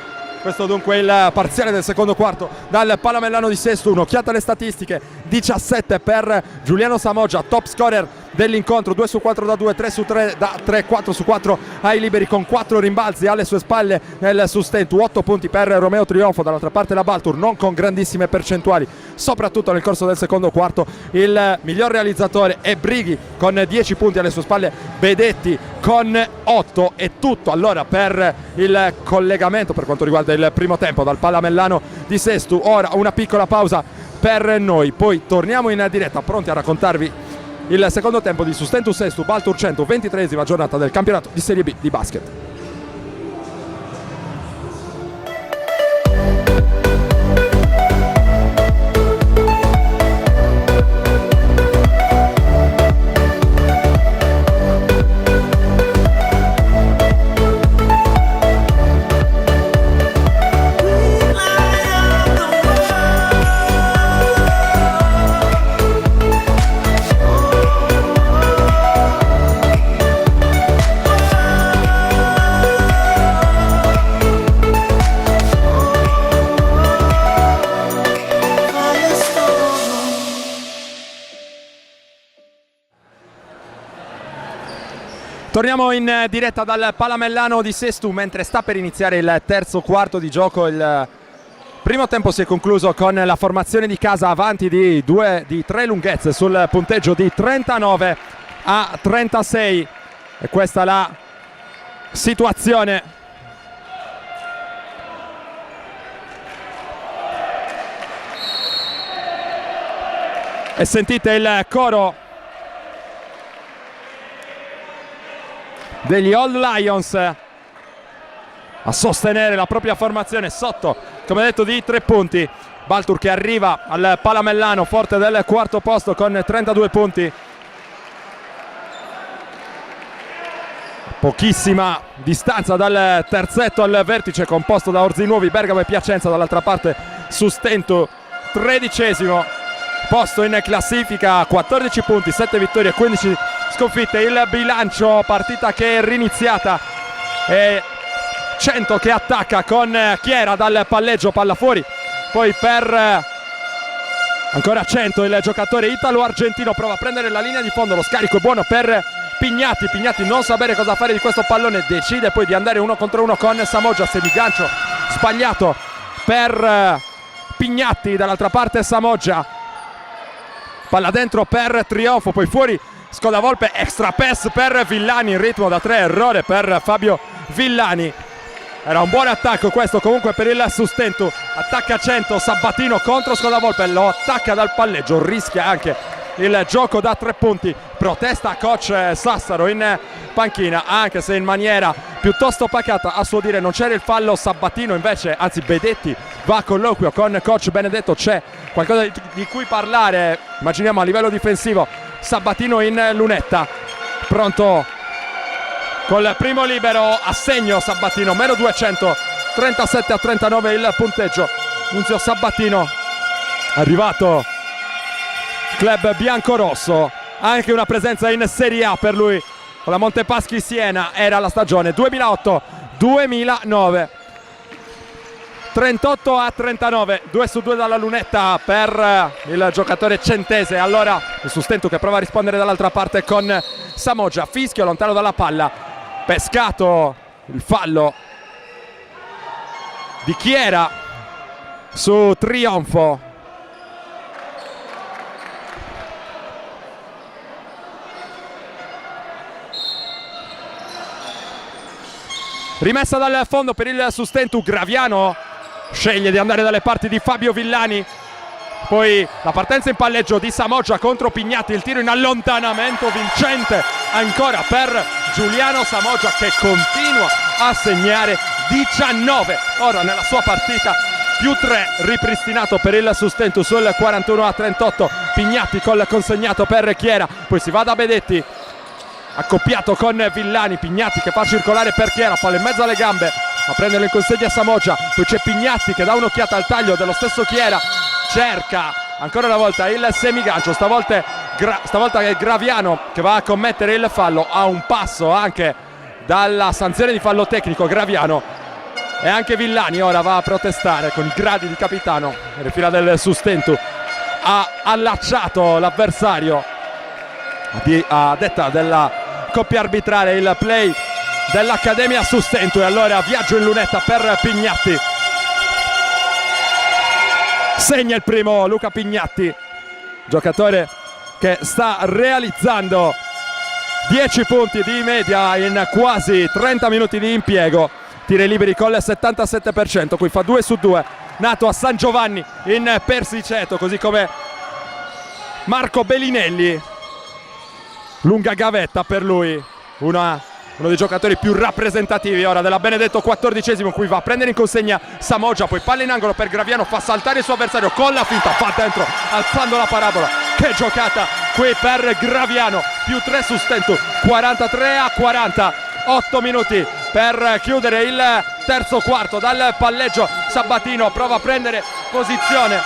dunque il parziale del secondo quarto dal Palamellano di Sestu. Un'occhiata alle statistiche: 17 per Giuliano Samoggia, top scorer dell'incontro, 2 su 4 da 2, 3 su 3 da 3, 4 su 4 ai liberi con 4 rimbalzi alle sue spalle nel Sustentu. 8 punti per Romeo Trionfo, dall'altra parte la Baltur non con grandissime percentuali, soprattutto nel corso del secondo quarto. Il miglior realizzatore è Brighi con 10 punti alle sue spalle, Bedetti con 8. È tutto allora per il collegamento per quanto riguarda il primo tempo dal Palamellano di Sestu. Ora una piccola pausa per noi, poi torniamo in diretta pronti a raccontarvi il secondo tempo di Sustentu Sestu Baltur 100, 23esima giornata del campionato di Serie B di basket. Torniamo in diretta dal Palamellano di Sestu mentre sta per iniziare il terzo quarto di gioco. Il primo tempo si è concluso con la formazione di casa avanti di 3 lunghezze sul punteggio di 39-36 e questa è la situazione. E sentite il coro degli Old Lions a sostenere la propria formazione sotto, come detto, di 3 punti. Baltur che arriva al Palamellano forte del quarto posto con 32 punti. Pochissima distanza dal terzetto al vertice composto da Orzinuovi, Bergamo e Piacenza. Dall'altra parte Sustentu 13esimo posto in classifica, 14 punti, 7 vittorie e 15 sconfitte. Il bilancio, partita che è riniziata, e 100 che attacca con Chiera dal palleggio, palla fuori, poi per ancora 100 il giocatore italo-argentino prova a prendere la linea di fondo, lo scarico è buono per Pignatti. Pignatti non sapere cosa fare di questo pallone, decide poi di andare 1 contro 1 con Samoggia, semigancio sbagliato per Pignatti, dall'altra parte Samoggia, palla dentro per Trionfo, poi fuori Scodavolpe, extra pass per Villani in ritmo da 3, errore per Fabio Villani. Era un buon attacco questo comunque per il Sustentu, attacca 100, Sabatino contro Scodavolpe, lo attacca dal palleggio, rischia anche il gioco da 3 punti, protesta coach Sassaro in panchina, anche se in maniera piuttosto pacata, a suo dire non c'era il fallo. Sabatino invece, anzi Bedetti va a colloquio con coach Benedetto, c'è qualcosa di cui parlare, immaginiamo a livello difensivo. Sabatino in lunetta, pronto col primo libero a segno Sabatino, meno 200, 37-39 il punteggio. Nunzio Sabatino arrivato club biancorosso, anche una presenza in Serie A per lui con la Montepaschi Siena, era la stagione 2008-2009. 38-39, 2 su 2 dalla lunetta per il giocatore centese. Allora il Sustentu che prova a rispondere dall'altra parte con Samoggia, fischio lontano dalla palla, pescato il fallo di Chiera su Trionfo. Rimessa dal fondo per il Sustentu, Graviano sceglie di andare dalle parti di Fabio Villani, poi la partenza in palleggio di Samoggia contro Pignatti, il tiro in allontanamento vincente ancora per Giuliano Samoggia che continua a segnare 19 ora nella sua partita, più 3 ripristinato per il Sustentu sul 41-38. Pignatti col consegnato per Chiera, poi si va da Bedetti accoppiato con Villani, Pignatti che fa circolare per Chiera, palla in mezzo alle gambe a prenderlo in consegna Samoggia, poi c'è Pignatti che dà un'occhiata al taglio dello stesso Chiera, cerca ancora una volta il semigancio, stavolta è Graviano che va a commettere il fallo, a un passo anche dalla sanzione di fallo tecnico Graviano, e anche Villani ora va a protestare con i gradi di capitano nelle fila del Sustentu, ha allacciato l'avversario a detta della coppia arbitrale, il play dell'Accademia Sustentu, e allora viaggio in lunetta per Pignatti, segna il primo Luca Pignatti, giocatore che sta realizzando 10 punti di media in quasi 30 minuti di impiego, tiri liberi col 77%, qui fa 2 su 2, nato a San Giovanni in Persiceto, così come Marco Bellinelli, lunga gavetta per lui, uno dei giocatori più rappresentativi ora della Benedetto, 14esimo, qui va a prendere in consegna Samoggia, poi palla in angolo per Graviano, fa saltare il suo avversario con la finta, fa dentro alzando la parabola, che giocata qui per Graviano, più 3 Sustentu, 43-40, 8 minuti per chiudere il terzo quarto. Dal palleggio Sabatino prova a prendere posizione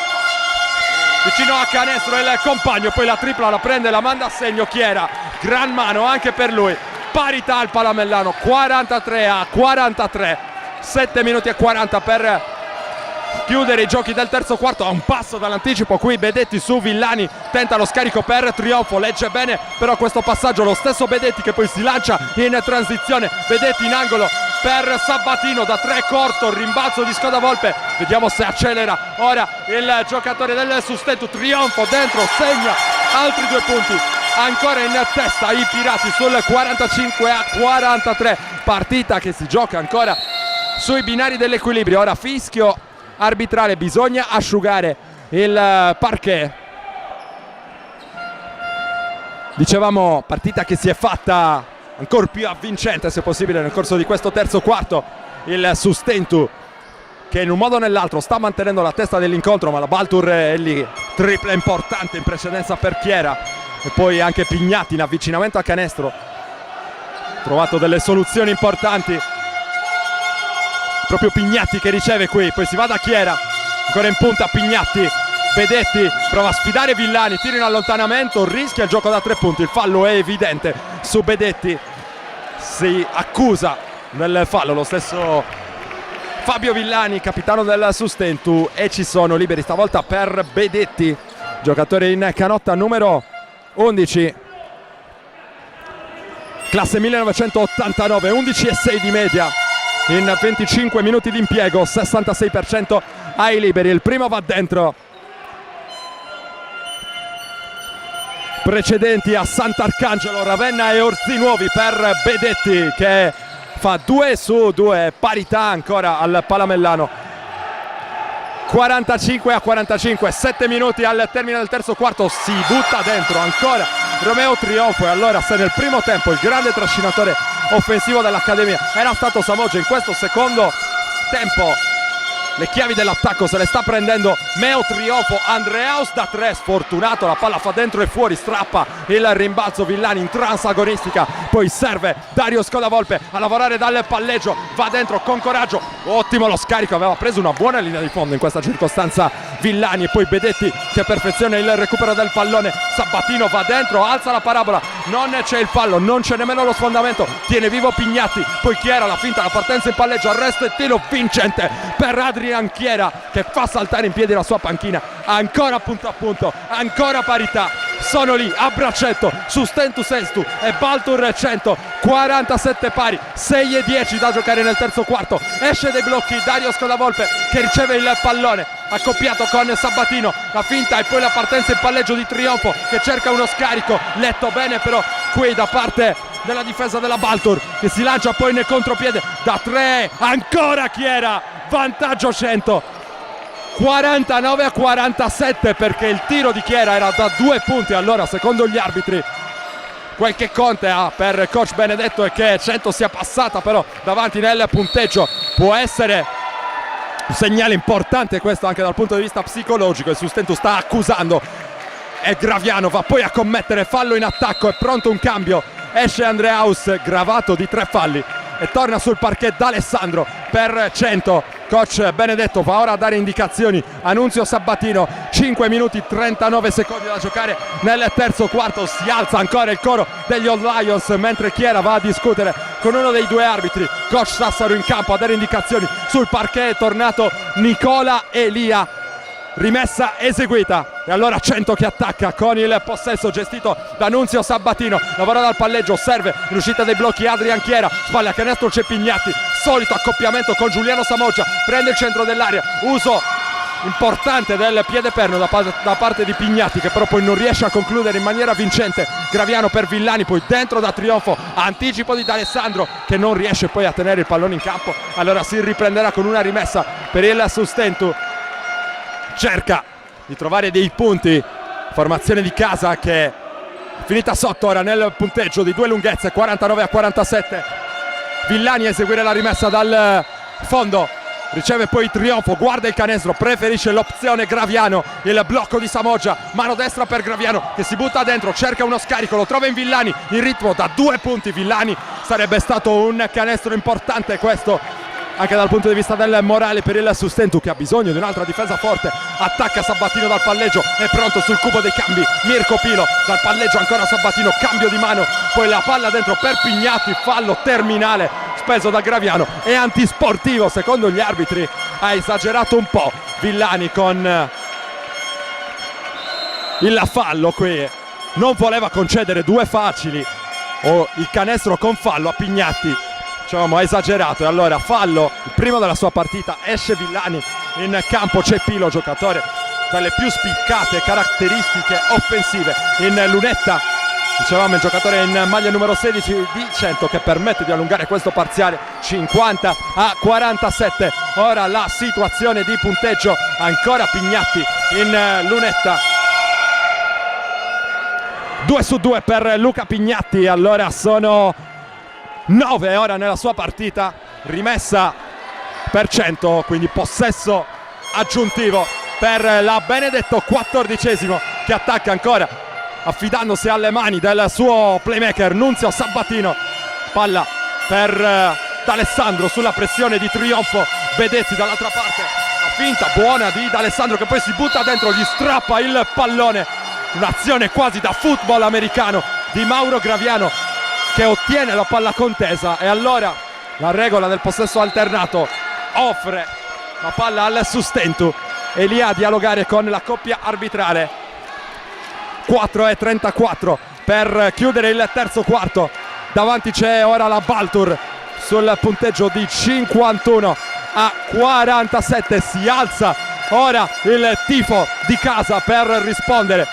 vicino a canestro il compagno, poi la tripla la prende, la manda a segno Chiera, gran mano anche per lui, parità al Palamellano, 43-43, 7 minuti e 40 per chiudere i giochi del terzo quarto. A un passo dall'anticipo qui Bedetti su Villani, tenta lo scarico per Trionfo, legge bene però questo passaggio, lo stesso Bedetti che poi si lancia in transizione, Bedetti in angolo per Sabatino da 3 corto, rimbalzo di Scodavolpe, vediamo se accelera ora il giocatore del Sustentu. Trionfo dentro, segna altri 2 punti ancora in testa i Pirati sul 45-43, partita che si gioca ancora sui binari dell'equilibrio. Ora fischio arbitrale, bisogna asciugare il parquet. Dicevamo partita che si è fatta ancora più avvincente se possibile nel corso di questo terzo quarto. Il Sustentu che in un modo o nell'altro sta mantenendo la testa dell'incontro, ma la Baltur è lì, tripla importante in precedenza per Chiera, e poi anche Pignatti in avvicinamento a canestro, trovato delle soluzioni importanti, proprio Pignatti che riceve qui, poi si va da Chiera, ancora in punta Pignatti, Bedetti prova a sfidare Villani, tira in allontanamento, rischia il gioco da 3 punti, il fallo è evidente su Bedetti, si accusa del fallo lo stesso Fabio Villani, capitano del Sustentu, e ci sono liberi stavolta per Bedetti, giocatore in canotta numero 11, classe 1989, 11,6 di media in 25 minuti di impiego, 66% ai liberi. Il primo va dentro. Precedenti a Sant'Arcangelo, Ravenna e Orzinuovi per Bedetti, che fa 2 su 2, parità ancora al Palamellano. 45-45, 7 minuti al termine del terzo quarto, si butta dentro ancora Romeo Trionfo, e allora se nel primo tempo il grande trascinatore offensivo dell'Accademia era stato Samoggia, in questo secondo tempo le chiavi dell'attacco se le sta prendendo Meo Trionfo. Andreaus da 3, sfortunato, la palla fa dentro e fuori, strappa il rimbalzo Villani in transagonistica, poi serve Dario Scodavolpe a lavorare dal palleggio, va dentro con coraggio, ottimo lo scarico, aveva preso una buona linea di fondo in questa circostanza Villani, e poi Bedetti che perfeziona il recupero del pallone, Sabatino va dentro, alza la parabola, non c'è il fallo, non c'è nemmeno lo sfondamento, tiene vivo Pignatti, poi Chiera, la finta, la partenza in palleggio, arresto e tiro vincente per Adrian Chiera che fa saltare in piedi la sua panchina, ancora punto a punto, ancora parità, sono lì a braccetto Sustentu Sestu e Baltur 100, 47 pari, 6-10 da giocare nel terzo quarto, esce dai blocchi Dario Scodavolpe che riceve il pallone accoppiato con Sabatino, la finta e poi la partenza in palleggio di Trionfo che cerca uno scarico, letto bene però qui da parte della difesa della Baltur che si lancia poi nel contropiede da 3, ancora Chiera, vantaggio 100, 49-47 perché il tiro di Chiera era da 2 punti. Allora secondo gli arbitri quel che conta per coach Benedetto è che 100 sia passata però davanti nel punteggio, può essere un segnale importante questo anche dal punto di vista psicologico. Il Sustentu sta accusando e Graviano va poi a commettere fallo in attacco, è pronto un cambio, esce Andreaus gravato di 3 falli e torna sul parquet d'Alessandro per 100. Coach Benedetto va ora a dare indicazioni a Nunzio Sabatino, 5 minuti 39 secondi da giocare nel terzo quarto, si alza ancora il coro degli Old Lions mentre Chiera va a discutere con uno dei 2 arbitri. Coach Sassaro in campo a dare indicazioni sul parquet, è tornato Nicola Elia, rimessa eseguita e allora 100 che attacca con il possesso gestito da Nunzio Sabatino, lavora dal palleggio, serve in uscita dei blocchi Adrian Chiera, spalla canestro c'è Pignatti, solito accoppiamento con Giuliano Samoggia, prende il centro dell'area, uso importante del piede perno da parte di Pignatti che però poi non riesce a concludere in maniera vincente. Graviano per Villani, poi dentro da Trionfo, anticipo di D'Alessandro che non riesce poi a tenere il pallone in campo, allora si riprenderà con una rimessa per il Sustentu, cerca di trovare dei punti, formazione di casa che è finita sotto ora nel punteggio di 2 lunghezze, 49-47. Villani a eseguire la rimessa dal fondo, riceve poi Trionfo, guarda il canestro, preferisce l'opzione Graviano, il blocco di Samoggia, mano destra per Graviano che si butta dentro, cerca uno scarico, lo trova in Villani, in ritmo da 2 punti Villani, sarebbe stato un canestro importante questo anche dal punto di vista del morale per il Sustentu che ha bisogno di un'altra difesa forte. Attacca Sabatino dal palleggio, è pronto sul cubo dei cambi Mirko Pilo, dal palleggio ancora Sabatino, cambio di mano, poi la palla dentro per Pignatti, fallo terminale speso da Graviano, è antisportivo secondo gli arbitri, ha esagerato un po' Villani con il fallo qui, non voleva concedere 2 facili o il canestro con fallo a Pignatti, diciamo ha esagerato, e allora fallo, il primo della sua partita, esce Villani in campo, c'è Pilo, giocatore dalle più spiccate caratteristiche offensive in lunetta, dicevamo il giocatore in maglia numero 16 di 100 che permette di allungare questo parziale 50-47. Ora la situazione di punteggio, ancora Pignatti in lunetta, 2 su 2 per Luca Pignatti, allora sono 9 ora nella sua partita, rimessa per 100, quindi possesso aggiuntivo per la Benedetto, 14esimo che attacca ancora affidandosi alle mani del suo playmaker Nunzio Sabatino, palla per D'Alessandro sulla pressione di Trionfo, Bedetti dall'altra parte, la finta buona di D'Alessandro che poi si butta dentro, gli strappa il pallone, un'azione quasi da football americano di Mauro Graviano che ottiene la palla contesa, e allora la regola del possesso alternato offre la palla al Sustentu e lì a dialogare con la coppia arbitrale. 4:34 per chiudere il terzo quarto, davanti c'è ora la Baltur sul punteggio di 51-47, si alza ora il tifo di casa per rispondere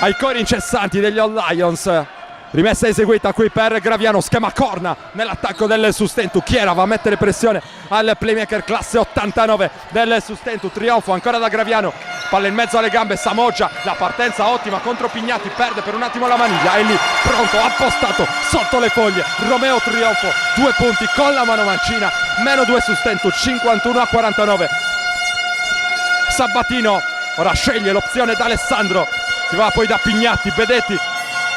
ai cori incessanti degli All Lions. Rimessa eseguita qui per Graviano, schema corna nell'attacco del Sustentu. Chiera va a mettere pressione al playmaker classe 89 del Sustentu, trionfo ancora da Graviano, palla in mezzo alle gambe, Samoggia, la partenza ottima contro Pignati, perde per un attimo la maniglia, è lì pronto, appostato sotto le foglie, Romeo trionfo, 2 punti con la mano mancina, -2 Sustentu, 51-49. Sabatino ora sceglie l'opzione d'Alessandro, si va poi da Pignati, Bedetti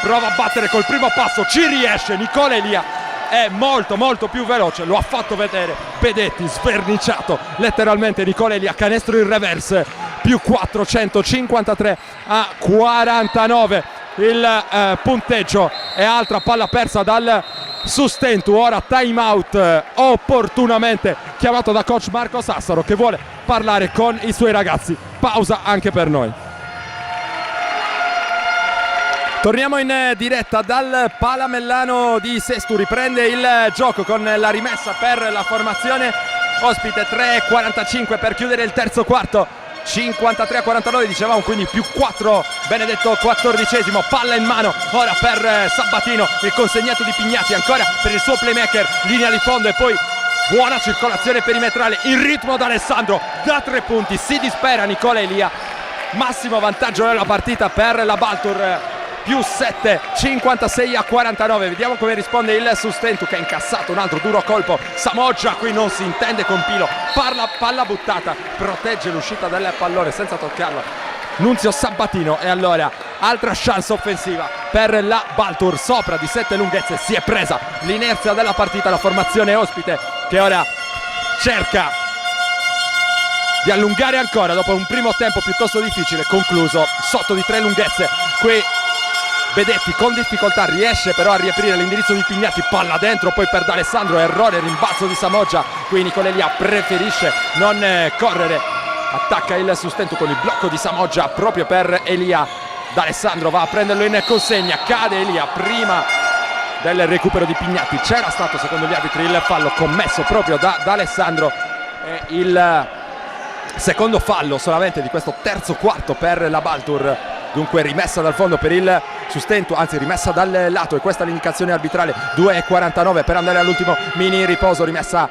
prova a battere col primo passo, ci riesce, Nicola Elia è molto più veloce, lo ha fatto vedere Bedetti, sverniciato letteralmente Nicola Elia, canestro in reverse, +4, 153-49 il punteggio, e altra palla persa dal Sustentu. Ora time out opportunamente chiamato da coach Marco Sassaro che vuole parlare con i suoi ragazzi, pausa anche per noi. Torniamo in diretta dal Palamellano di Sestu, riprende il gioco con la rimessa per la formazione ospite, 3:45 per chiudere il terzo quarto, 53-49 dicevamo, quindi +4 Benedetto, 14esimo, palla in mano ora per Sabatino, il consegnato di Pignati ancora per il suo playmaker, linea di fondo e poi buona circolazione perimetrale, in ritmo da Alessandro, da 3 punti, si dispera Nicola Elia, massimo vantaggio nella partita per la Baltur, +7, 56-49. Vediamo come risponde il Sustentu che ha incassato un altro duro colpo. Samoggia qui non si intende con Pilo, palla buttata, protegge l'uscita del pallone senza toccarlo Nunzio Sabatino, e allora altra chance offensiva per la Baltur, sopra di 7 lunghezze, si è presa l'inerzia della partita la formazione ospite che ora cerca di allungare ancora dopo un primo tempo piuttosto difficile, concluso sotto di 3 lunghezze. Qui Bedetti con difficoltà riesce però a riaprire l'indirizzo di Pignati, palla dentro poi per D'Alessandro, errore, rimbalzo di Samoggia, qui Nicola Elia preferisce non correre, attacca il Sustentu con il blocco di Samoggia proprio per Elia, D'Alessandro va a prenderlo in consegna, cade Elia prima del recupero di Pignati, c'era stato secondo gli arbitri il fallo commesso proprio da D'Alessandro, il secondo fallo solamente di questo terzo quarto per la Baltur. Dunque rimessa dal fondo per il Sustentu, anzi rimessa dal lato, e questa è l'indicazione arbitrale, 2:49 per andare all'ultimo mini riposo, rimessa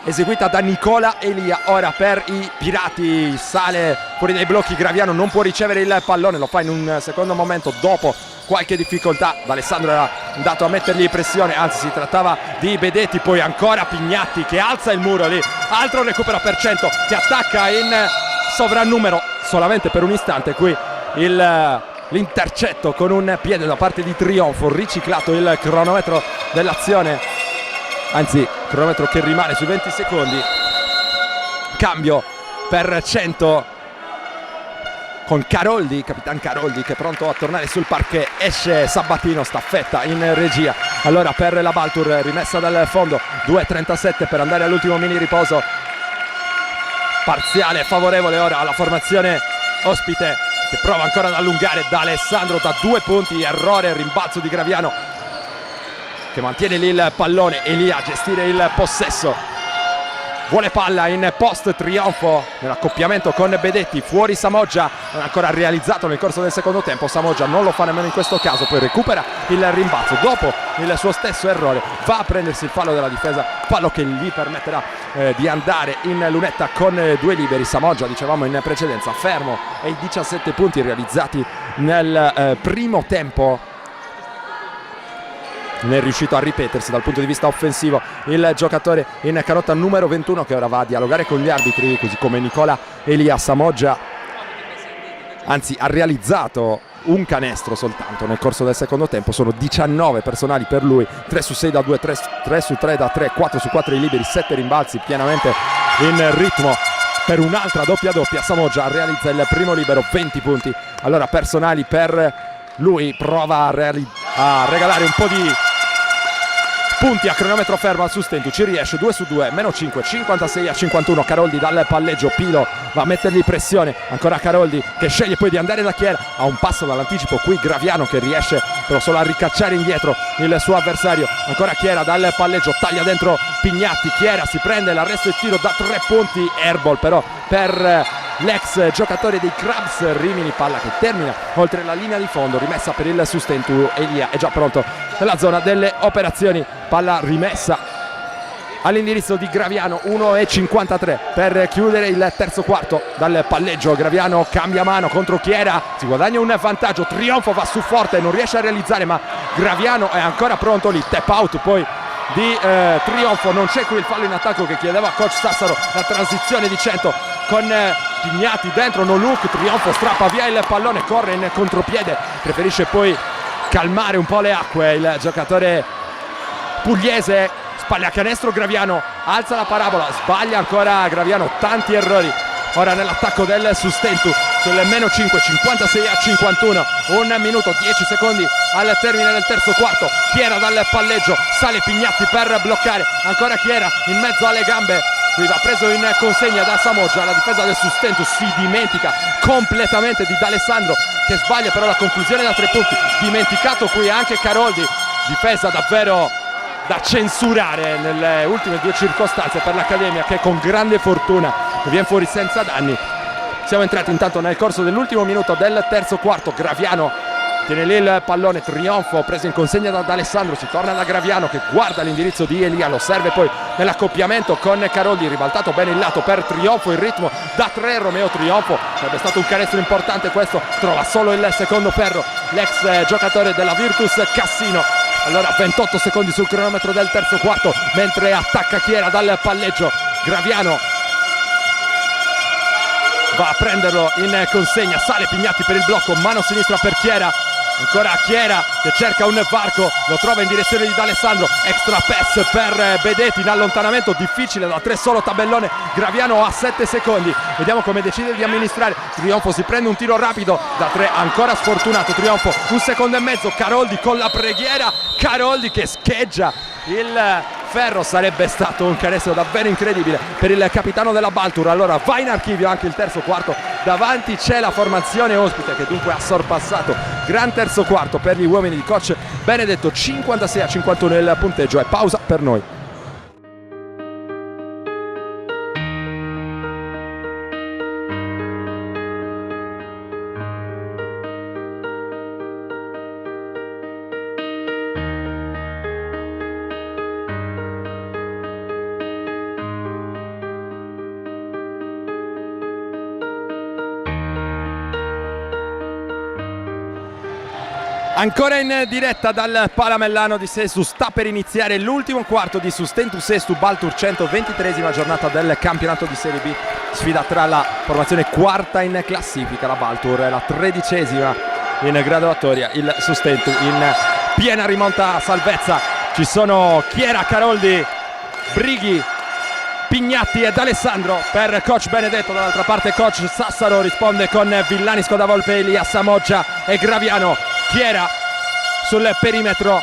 eseguita da Nicola Elia. Ora per i Pirati sale fuori dai blocchi Graviano, non può ricevere il pallone, lo fa in un secondo momento dopo qualche difficoltà, D'Alessandro era andato a mettergli pressione, anzi si trattava di Bedetti, poi ancora Pignatti che alza il muro lì, altro recupero per 100 che attacca in sovrannumero solamente per un istante, qui l'intercetto con un piede da parte di Trionfo, riciclato il cronometro dell'azione, anzi cronometro che rimane sui 20 secondi, cambio per 100 con Caroldi, Capitan Caroldi che è pronto a tornare sul parquet, esce Sabatino, staffetta in regia, allora per la Baltur rimessa dal fondo, 2:37 per andare all'ultimo mini riposo, parziale favorevole ora alla formazione ospite che prova ancora ad allungare D'Alessandro da 2 punti, errore, rimbalzo di Graviano che mantiene lì il pallone, Elia a gestire il possesso, vuole palla in post, Trionfo nell'accoppiamento con Bedetti, fuori Samoggia, non ancora realizzato nel corso del secondo tempo, Samoggia non lo fa nemmeno in questo caso, poi recupera il rimbalzo, dopo il suo stesso errore va a prendersi il fallo della difesa, fallo che gli permetterà di andare in lunetta con 2 liberi. Samoggia, dicevamo in precedenza, fermo, e i 17 punti realizzati nel primo tempo non è riuscito a ripetersi dal punto di vista offensivo il giocatore in canotta numero 21 che ora va a dialogare con gli arbitri, così come Nicola Elia. Samoggia anzi ha realizzato un canestro soltanto nel corso del secondo tempo, sono 19 personali per lui, 3 su 6 da 2, 3 su 3 da 3, 4 su 4 i liberi, 7 rimbalzi, pienamente in ritmo per un'altra doppia. Samoggia realizza il primo libero, 20 punti allora personali per lui, prova a regalare un po' di punti a cronometro fermo al Sustentu, ci riesce, 2 su 2, meno 5, 56-51. Caroldi dal palleggio, Pilo va a mettergli pressione, ancora Caroldi che sceglie poi di andare da Chiera, a un passo dall'anticipo qui Graviano che riesce però solo a ricacciare indietro il suo avversario, ancora Chiera dal palleggio, taglia dentro Pignatti, Chiera si prende l'arresto e tiro da 3 punti, airball però per l'ex giocatore dei Crabs Rimini, palla che termina oltre la linea di fondo, rimessa per il Sustentu. Elia è già pronto nella zona delle operazioni, palla rimessa all'indirizzo di Graviano, 1:53 per chiudere il terzo quarto dal palleggio. Graviano cambia mano contro Chiera, si guadagna un vantaggio, Trionfo va su forte, non riesce a realizzare ma Graviano è ancora pronto lì, tap out poi di Trionfo, non c'è qui il fallo in attacco che chiedeva coach Sassaro, la transizione di 100 con Pignatti dentro, no look, Trionfo strappa via il pallone, corre in contropiede, preferisce poi calmare un po' le acque il giocatore pugliese, spalla canestro Graviano, alza la parabola, sbaglia ancora Graviano, tanti errori ora nell'attacco del Sustentu sul meno 5, 56-51, 1 minuto 10 secondi al termine del terzo quarto. Chiera dal palleggio, sale Pignatti per bloccare, ancora Chiera in mezzo alle gambe, qui va preso in consegna da Samoggia, la difesa del Sustentu si dimentica completamente di D'Alessandro che sbaglia però la conclusione da 3 punti, dimenticato qui anche Caroldi, difesa davvero da censurare nelle ultime 2 circostanze per l'Accademia che con grande fortuna viene fuori senza danni. Siamo entrati intanto nel corso dell'ultimo minuto del terzo quarto, Graviano tiene lì il pallone, Trionfo preso in consegna da D'Alessandro, si torna da Graviano che guarda l'indirizzo di Elia, lo serve poi nell'accoppiamento con Caroldi, ribaltato bene il lato per Trionfo, il ritmo da 3 Romeo Trionfo, sarebbe stato un canestro importante questo, trova solo il secondo ferro l'ex giocatore della Virtus Cassino. Allora 28 secondi sul cronometro del terzo quarto mentre attacca Chiera dal palleggio, Graviano va a prenderlo in consegna, sale Pignatti per il blocco, mano sinistra per Chiera, ancora Chiera che cerca un varco, lo trova in direzione di D'Alessandro, extra pass per Bedetti in allontanamento difficile da 3 solo tabellone, Graviano a 7 secondi, vediamo come decide di amministrare, Trionfo si prende un tiro rapido da 3, ancora sfortunato Trionfo, 1 secondo e mezzo, Caroldi con la preghiera, Caroldi che scheggia il ferro, sarebbe stato un canestro davvero incredibile per il capitano della Baltur. Allora va in archivio anche il terzo quarto, davanti c'è la formazione ospite che dunque ha sorpassato, gran terzo quarto per gli uomini di coach Benedetto, 56-51 il punteggio, è pausa per noi. Ancora in diretta dal Palamellano di Sestu, sta per iniziare l'ultimo quarto di Sustentu Sestu Baltur 123esima giornata del campionato di Serie B, sfida tra la formazione quarta in classifica, la Baltur, e la 13esima in graduatoria, il Sustentu, in piena rimonta a salvezza. Ci sono Chiera, Caroldi, Brighi, Pignatti ed Alessandro per coach Benedetto, dall'altra parte coach Sassaro risponde con Villani, Scodavolpe, Elia, Samoggia e Graviano. Chiera sul perimetro,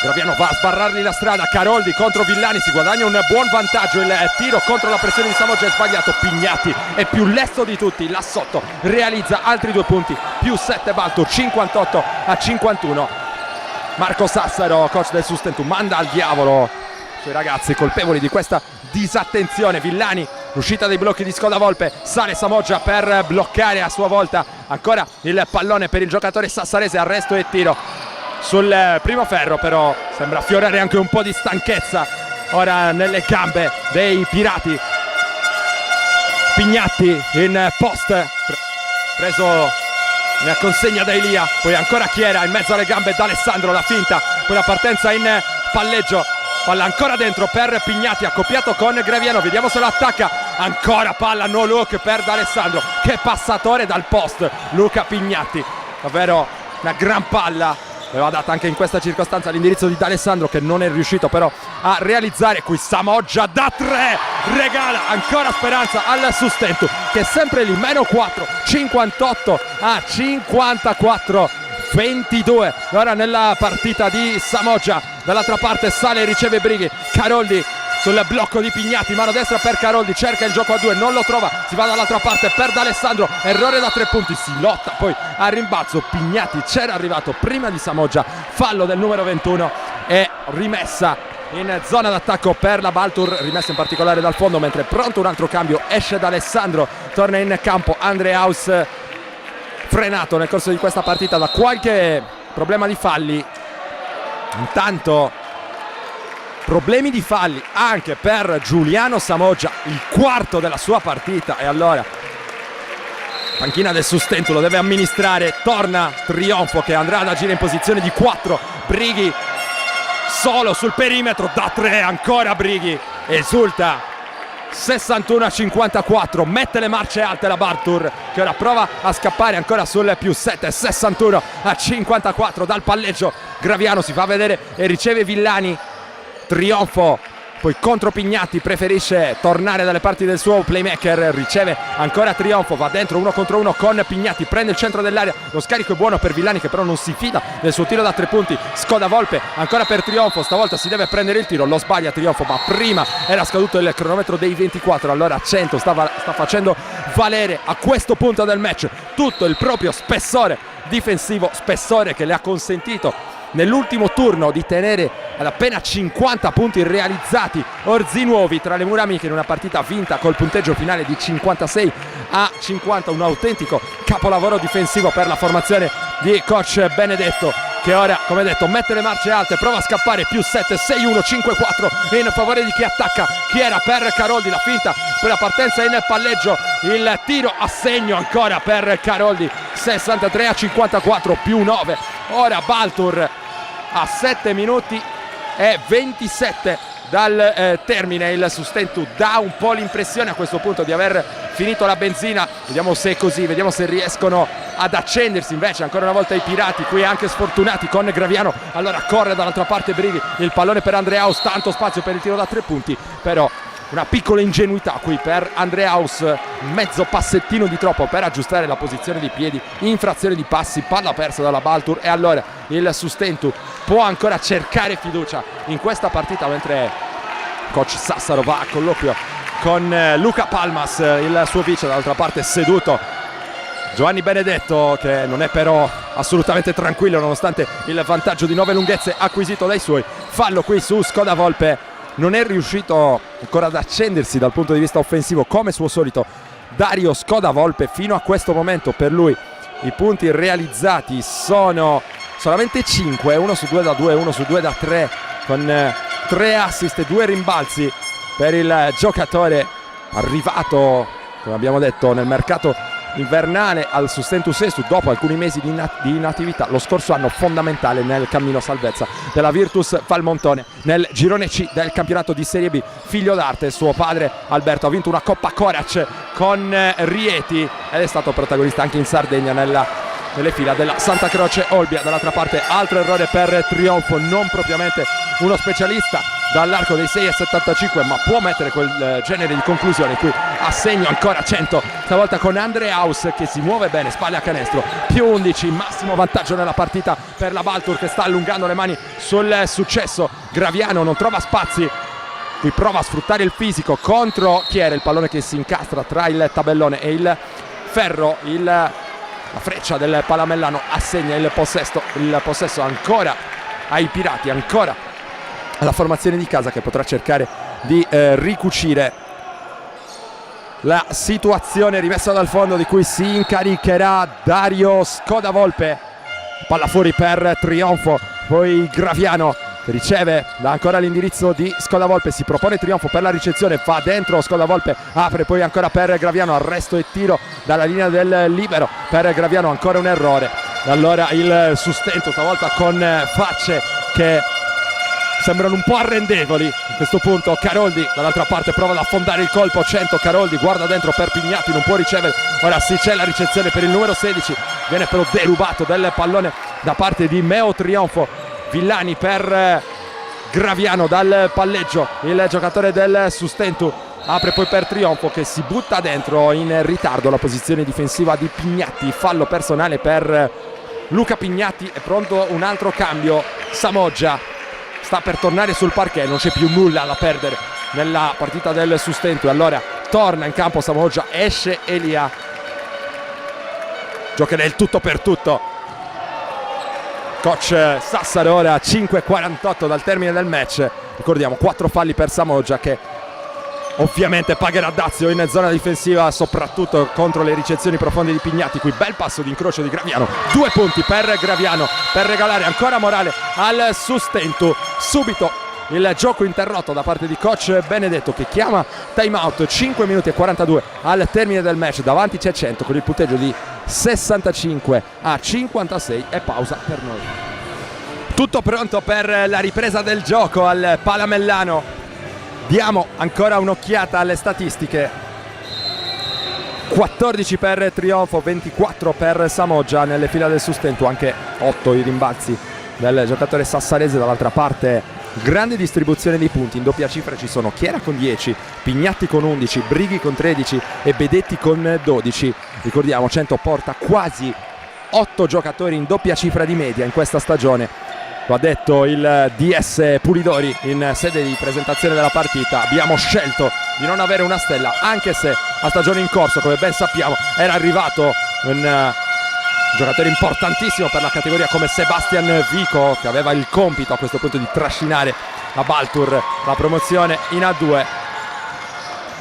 Graviano va a sbarrargli la strada, Caroldi contro Villani, si guadagna un buon vantaggio, il tiro contro la pressione di Samoggia è sbagliato, Pignatti è più lesto di tutti, là sotto realizza altri 2 punti, più 7 Baltur, 58-51. Marco Sassaro, coach del Sustentu, manda al diavolo i suoi ragazzi colpevoli di questa disattenzione. Villani, l'uscita dei blocchi di Scodavolpe, sale Samoggia per bloccare a sua volta, ancora il pallone per il giocatore sassarese, arresto e tiro sul primo ferro, però sembra fiorare anche un po' di stanchezza ora nelle gambe dei pirati. Pignatti in post, preso in consegna da Elia, poi ancora Chiera in mezzo alle gambe d'Alessandro, la finta, poi la partenza in palleggio, palla ancora dentro per Pignatti, accoppiato con Graviano, vediamo se lo attacca, ancora palla no look per D'Alessandro, che passatore dal post Luca Pignatti, davvero una gran palla aveva dato anche in questa circostanza l'indirizzo di D'Alessandro, che non è riuscito però a realizzare. Qui Samoggia da 3 regala ancora speranza al Sustentu, che è sempre lì, -4, 58-54-22 ora nella partita di Samoggia. Dall'altra parte sale e riceve Brighi, Caroldi sul blocco di Pignati, mano destra per Caroldi, cerca il gioco a 2, non lo trova, si va dall'altra parte per D'Alessandro, errore da 3 punti, si lotta poi a rimbalzo, Pignati c'era arrivato prima di Samoggia, fallo del numero 21 e rimessa in zona d'attacco per la Baltur, rimessa in particolare dal fondo, mentre pronto un altro cambio, esce D'Alessandro, torna in campo Andreaus, frenato nel corso di questa partita da qualche problema di falli. Intanto problemi di falli anche per Giuliano Samoggia, il quarto della sua partita, e allora panchina del Sustentu lo deve amministrare. Torna Trionfo che andrà ad agire in posizione di 4, Brighi solo sul perimetro da 3, ancora Brighi esulta. 61-54, mette le marce alte la Baltur, che ora prova a scappare ancora sul +7, 61-54 dal palleggio. Graviano si fa vedere e riceve Villani. Trionfo poi contro Pignati, preferisce tornare dalle parti del suo playmaker, riceve ancora Trionfo, va dentro 1 contro 1 con Pignati, prende il centro dell'area, lo scarico è buono per Villani che però non si fida del suo tiro da 3 punti. Scoda Volpe ancora per Trionfo, stavolta si deve prendere il tiro, lo sbaglia Trionfo, ma prima era scaduto il cronometro dei 24, allora 100 sta facendo valere a questo punto del match tutto il proprio spessore difensivo, spessore che le ha consentito nell'ultimo turno di tenere ad appena 50 punti realizzati Orzinuovi tra le mura amiche in una partita vinta col punteggio finale di 56-50, un autentico capolavoro difensivo per la formazione di coach Benedetto, che ora, come detto, mette le marce alte, prova a scappare, +7, 6-1, 5-4 in favore di chi attacca, chi era per Caroldi, la finta per la partenza in palleggio, il tiro a segno ancora per Caroldi, 63-54, +9, ora Baltur a 7 minuti e 27 dal termine. Il Sustentu dà un po' l'impressione a questo punto di aver finito la benzina, vediamo se è così, vediamo se riescono ad accendersi. Invece ancora una volta i pirati, qui anche sfortunati con Graviano, allora corre dall'altra parte Brighi, il pallone per Andreaus, tanto spazio per il tiro da 3 punti, però una piccola ingenuità qui per Andreaus, mezzo passettino di troppo per aggiustare la posizione di piedi, infrazione di passi, palla persa dalla Baltur, e allora il Sustentu può ancora cercare fiducia in questa partita, mentre coach Sassaro va a colloquio con Luca Palmas, il suo vice, dall'altra parte seduto Giovanni Benedetto, che non è però assolutamente tranquillo nonostante il vantaggio di 9 lunghezze acquisito dai suoi. Fallo qui su Scoda Volpe, non è riuscito ancora ad accendersi dal punto di vista offensivo come suo solito Dario Scoda Volpe fino a questo momento. Per lui i punti realizzati sono solamente 5, 1 su 2 da 2, 1 su 2 da 3, con 3 assist e 2 rimbalzi per il giocatore arrivato, come abbiamo detto, nel mercato invernale al Sustentu Sestu dopo alcuni mesi di inattività lo scorso anno, fondamentale nel cammino salvezza della Virtus Valmontone nel girone C del campionato di Serie B. Figlio d'arte, suo padre Alberto ha vinto una Coppa Corac con Rieti ed è stato protagonista anche in Sardegna nelle fila della Santa Croce Olbia. Dall'altra parte altro errore per Trionfo, non propriamente uno specialista dall'arco dei 6,75, ma può mettere quel genere di conclusione. Qui a segno ancora 100, stavolta con Andreaus che si muove bene, spalle a canestro, +11, massimo vantaggio nella partita per la Baltur, che sta allungando le mani sul successo. Graviano non trova spazi, qui prova a sfruttare il fisico contro chi era, il pallone che si incastra tra il tabellone e il ferro, la freccia del Palamellano assegna il possesso ancora ai pirati, ancora alla formazione di casa, che potrà cercare di ricucire la situazione. Rimessa dal fondo di cui si incaricherà Dario Scoda Volpe, palla fuori per Trionfo, poi Graviano che riceve, dà ancora l'indirizzo di Scoda Volpe, si propone Trionfo per la ricezione, va dentro Scoda Volpe, apre poi ancora per Graviano, arresto e tiro dalla linea del libero per Graviano, ancora un errore. Allora il Sustentu, stavolta con facce che sembrano un po' arrendevoli a questo punto. Caroldi dall'altra parte prova ad affondare il colpo, 100, Caroldi guarda dentro per Pignati, non può ricevere, ora sì c'è la ricezione per il numero 16, viene però derubato del pallone da parte di Meo Trionfo. Villani per Graviano dal palleggio, il giocatore del Sustentu apre poi per Trionfo che si butta dentro in ritardo la posizione difensiva di Pignatti. Fallo personale per Luca Pignatti, è pronto un altro cambio. Samoggia sta per tornare sul parquet, non c'è più nulla da perdere nella partita del Sustentu, allora torna in campo Samoggia, esce Elia, giocherà il tutto per tutto coach Sassaro. Ora 5:48 dal termine del match, ricordiamo 4 falli per Samoggia che ovviamente pagherà dazio in zona difensiva, soprattutto contro le ricezioni profonde di Pignatti. Qui bel passo di incrocio di Graviano, 2 punti per Graviano per regalare ancora morale al Sustentu. Subito il gioco interrotto da parte di coach Benedetto che chiama time out, 5 minuti e 42 al termine del match, davanti c'è 100 con il punteggio di 65-56 e pausa per noi. Tutto pronto per la ripresa del gioco al Palamellano. Diamo ancora un'occhiata alle statistiche: 14 per Trionfo, 24 per Samoggia nelle fila del Sustentu, anche 8 i rimbalzi del giocatore sassarese. Dall'altra parte grande distribuzione dei punti, in doppia cifra ci sono Chiera con 10, Pignatti con 11, Brighi con 13 e Bedetti con 12. Ricordiamo 100 porta quasi 8 giocatori in doppia cifra di media in questa stagione. Lo ha detto il DS Pulidori in sede di presentazione della partita: abbiamo scelto di non avere una stella, anche se a stagione in corso, come ben sappiamo, era arrivato un giocatore importantissimo per la categoria come Sebastian Vico, che aveva il compito a questo punto di trascinare la Baltur la promozione in A2.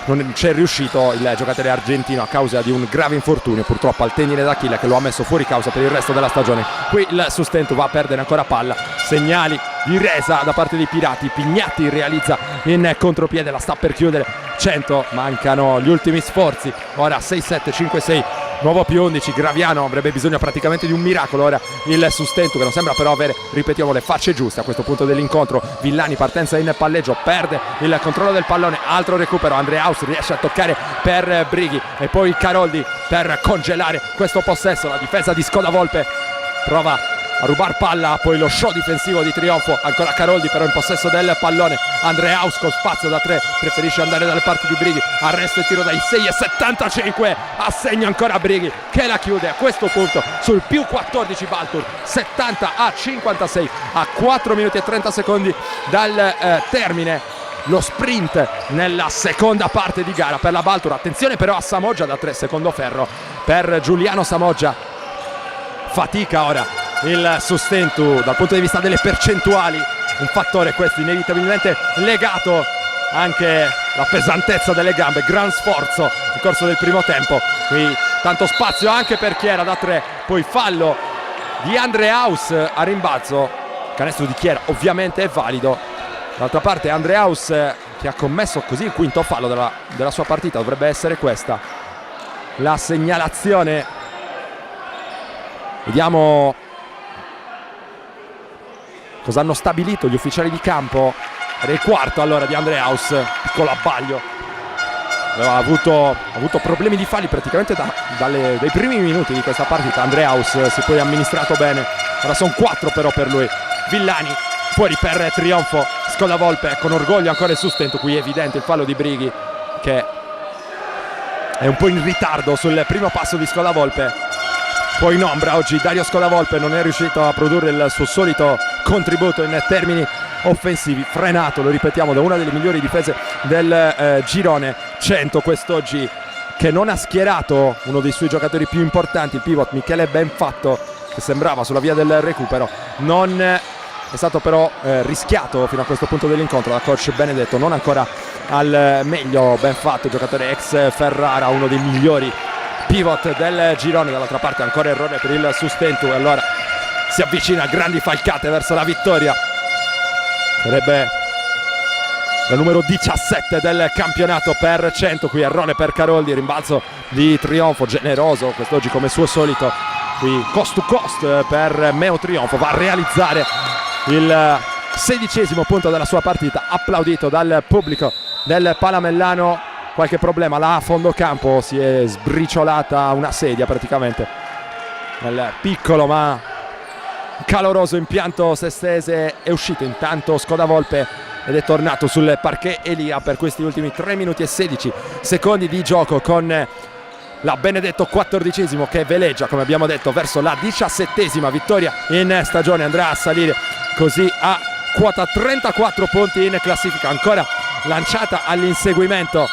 Non c'è riuscito il giocatore argentino a causa di un grave infortunio, purtroppo al tendine d'Achille, che lo ha messo fuori causa per il resto della stagione. Qui il Sustentu va a perdere ancora palla, segnali di resa da parte dei Pirati. Pignatti realizza in contropiede, la sta per chiudere 100, mancano gli ultimi sforzi. Ora 6-7, 5-6, nuovo più 11. Graviano avrebbe bisogno praticamente di un miracolo. Ora il Sustentu, che non sembra però avere, ripetiamo, le facce giuste a questo punto dell'incontro. Villani, partenza in palleggio, perde il controllo del pallone, altro recupero. Andreaus riesce a toccare per Brighi e poi Caroldi per congelare questo possesso. La difesa di Scodavolpe prova a rubar palla, poi lo show difensivo di Trionfo, ancora Caroldi però in possesso del pallone. Andreaus con spazio da 3, preferisce andare dalle parti di Brighi, arresto e tiro dai 6,75, assegno ancora Brighi che la chiude a questo punto sul più 14 Baltur, 70-56 a 4 minuti e 30 secondi dal termine. Lo sprint nella seconda parte di gara per la Baltur. Attenzione però a Samoggia da 3, secondo ferro per Giuliano Samoggia. Fatica ora il Sustentu dal punto di vista delle percentuali, un fattore questo inevitabilmente legato anche alla pesantezza delle gambe. Gran sforzo nel corso del primo tempo, qui tanto spazio anche per Chiera da 3, poi fallo di Andreaus a rimbalzo, canestro di Chiera ovviamente è valido. D'altra parte Andreaus, che ha commesso così il quinto fallo della sua partita, dovrebbe essere questa la segnalazione. Vediamo cosa hanno stabilito gli ufficiali di campo. Era il quarto allora di Andreaus, piccolo abbaglio, aveva avuto problemi di falli praticamente dai primi minuti di questa partita. Andreaus si è poi amministrato bene, ora sono 4 però per lui. Villani fuori per Trionfo, Scodavolpe con orgoglio ancora il Sustentu. Qui è evidente il fallo di Brighi, che è un po' in ritardo sul primo passo di Scodavolpe. Poi in ombra oggi Dario Scodavolpe, non è riuscito a produrre il suo solito contributo in termini offensivi, frenato, lo ripetiamo, da una delle migliori difese del girone. 100 quest'oggi, che non ha schierato uno dei suoi giocatori più importanti, il pivot Michele Benfatto, che sembrava sulla via del recupero. Non è stato però rischiato fino a questo punto dell'incontro da coach Benedetto, non ancora al meglio Benfatto, giocatore ex Ferrara, uno dei migliori pivot del girone. Dall'altra parte ancora errore per il Sustentu e allora si avvicina a grandi falcate verso la vittoria. Sarebbe la numero 17 del campionato per 100. Qui errore per Caroldi, rimbalzo di Trionfo generoso quest'oggi come suo solito. Qui cost to cost per Meo Trionfo, va a realizzare il 16° punto della sua partita, applaudito dal pubblico del Palamellano. Qualche problema là a fondo campo, si è sbriciolata una sedia praticamente nel piccolo ma caloroso impianto sestese. È uscito intanto Scodavolpe ed è tornato sul parquet Elia per questi ultimi 3 minuti e 16 secondi di gioco, con la Benedetto 14esimo che veleggia, come abbiamo detto, verso la 17esima vittoria in stagione. Andrà a salire così a quota 34 punti in classifica, ancora lanciata all'inseguimento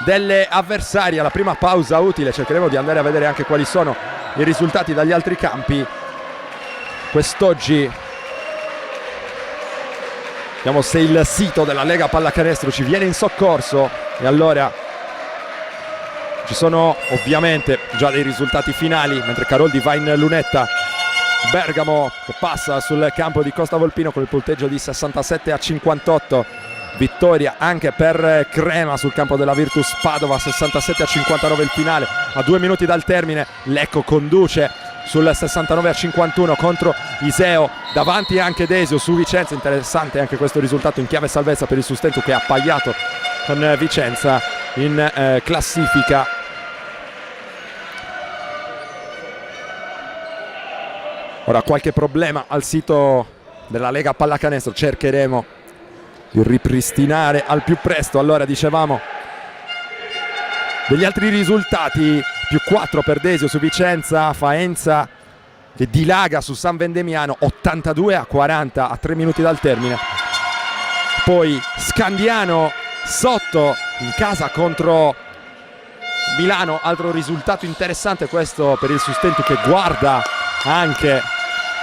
delle avversarie. La prima pausa utile, cercheremo di andare a vedere anche quali sono i risultati dagli altri campi quest'oggi. Vediamo se il sito della Lega Pallacanestro ci viene in soccorso, e allora ci sono ovviamente già dei risultati finali, mentre Caroldi va in lunetta. Bergamo che passa sul campo di Costa Volpino con il punteggio di 67-58. Vittoria anche per Crema sul campo della Virtus Padova, 67-59 il finale. A 2 minuti dal termine Lecco conduce sul 69-51 contro Iseo, davanti anche Desio su Vicenza. Interessante anche questo risultato in chiave salvezza per il Sustentu, che ha appaiato con Vicenza in classifica. Ora qualche problema al sito della Lega Pallacanestro, cercheremo di ripristinare al più presto. Allora, dicevamo degli altri risultati: +4 per Desio su Vicenza, Faenza che dilaga su San Vendemiano 82-40 a 3 minuti dal termine. Poi Scandiano sotto in casa contro Milano, altro risultato interessante questo per il Sustentu, che guarda anche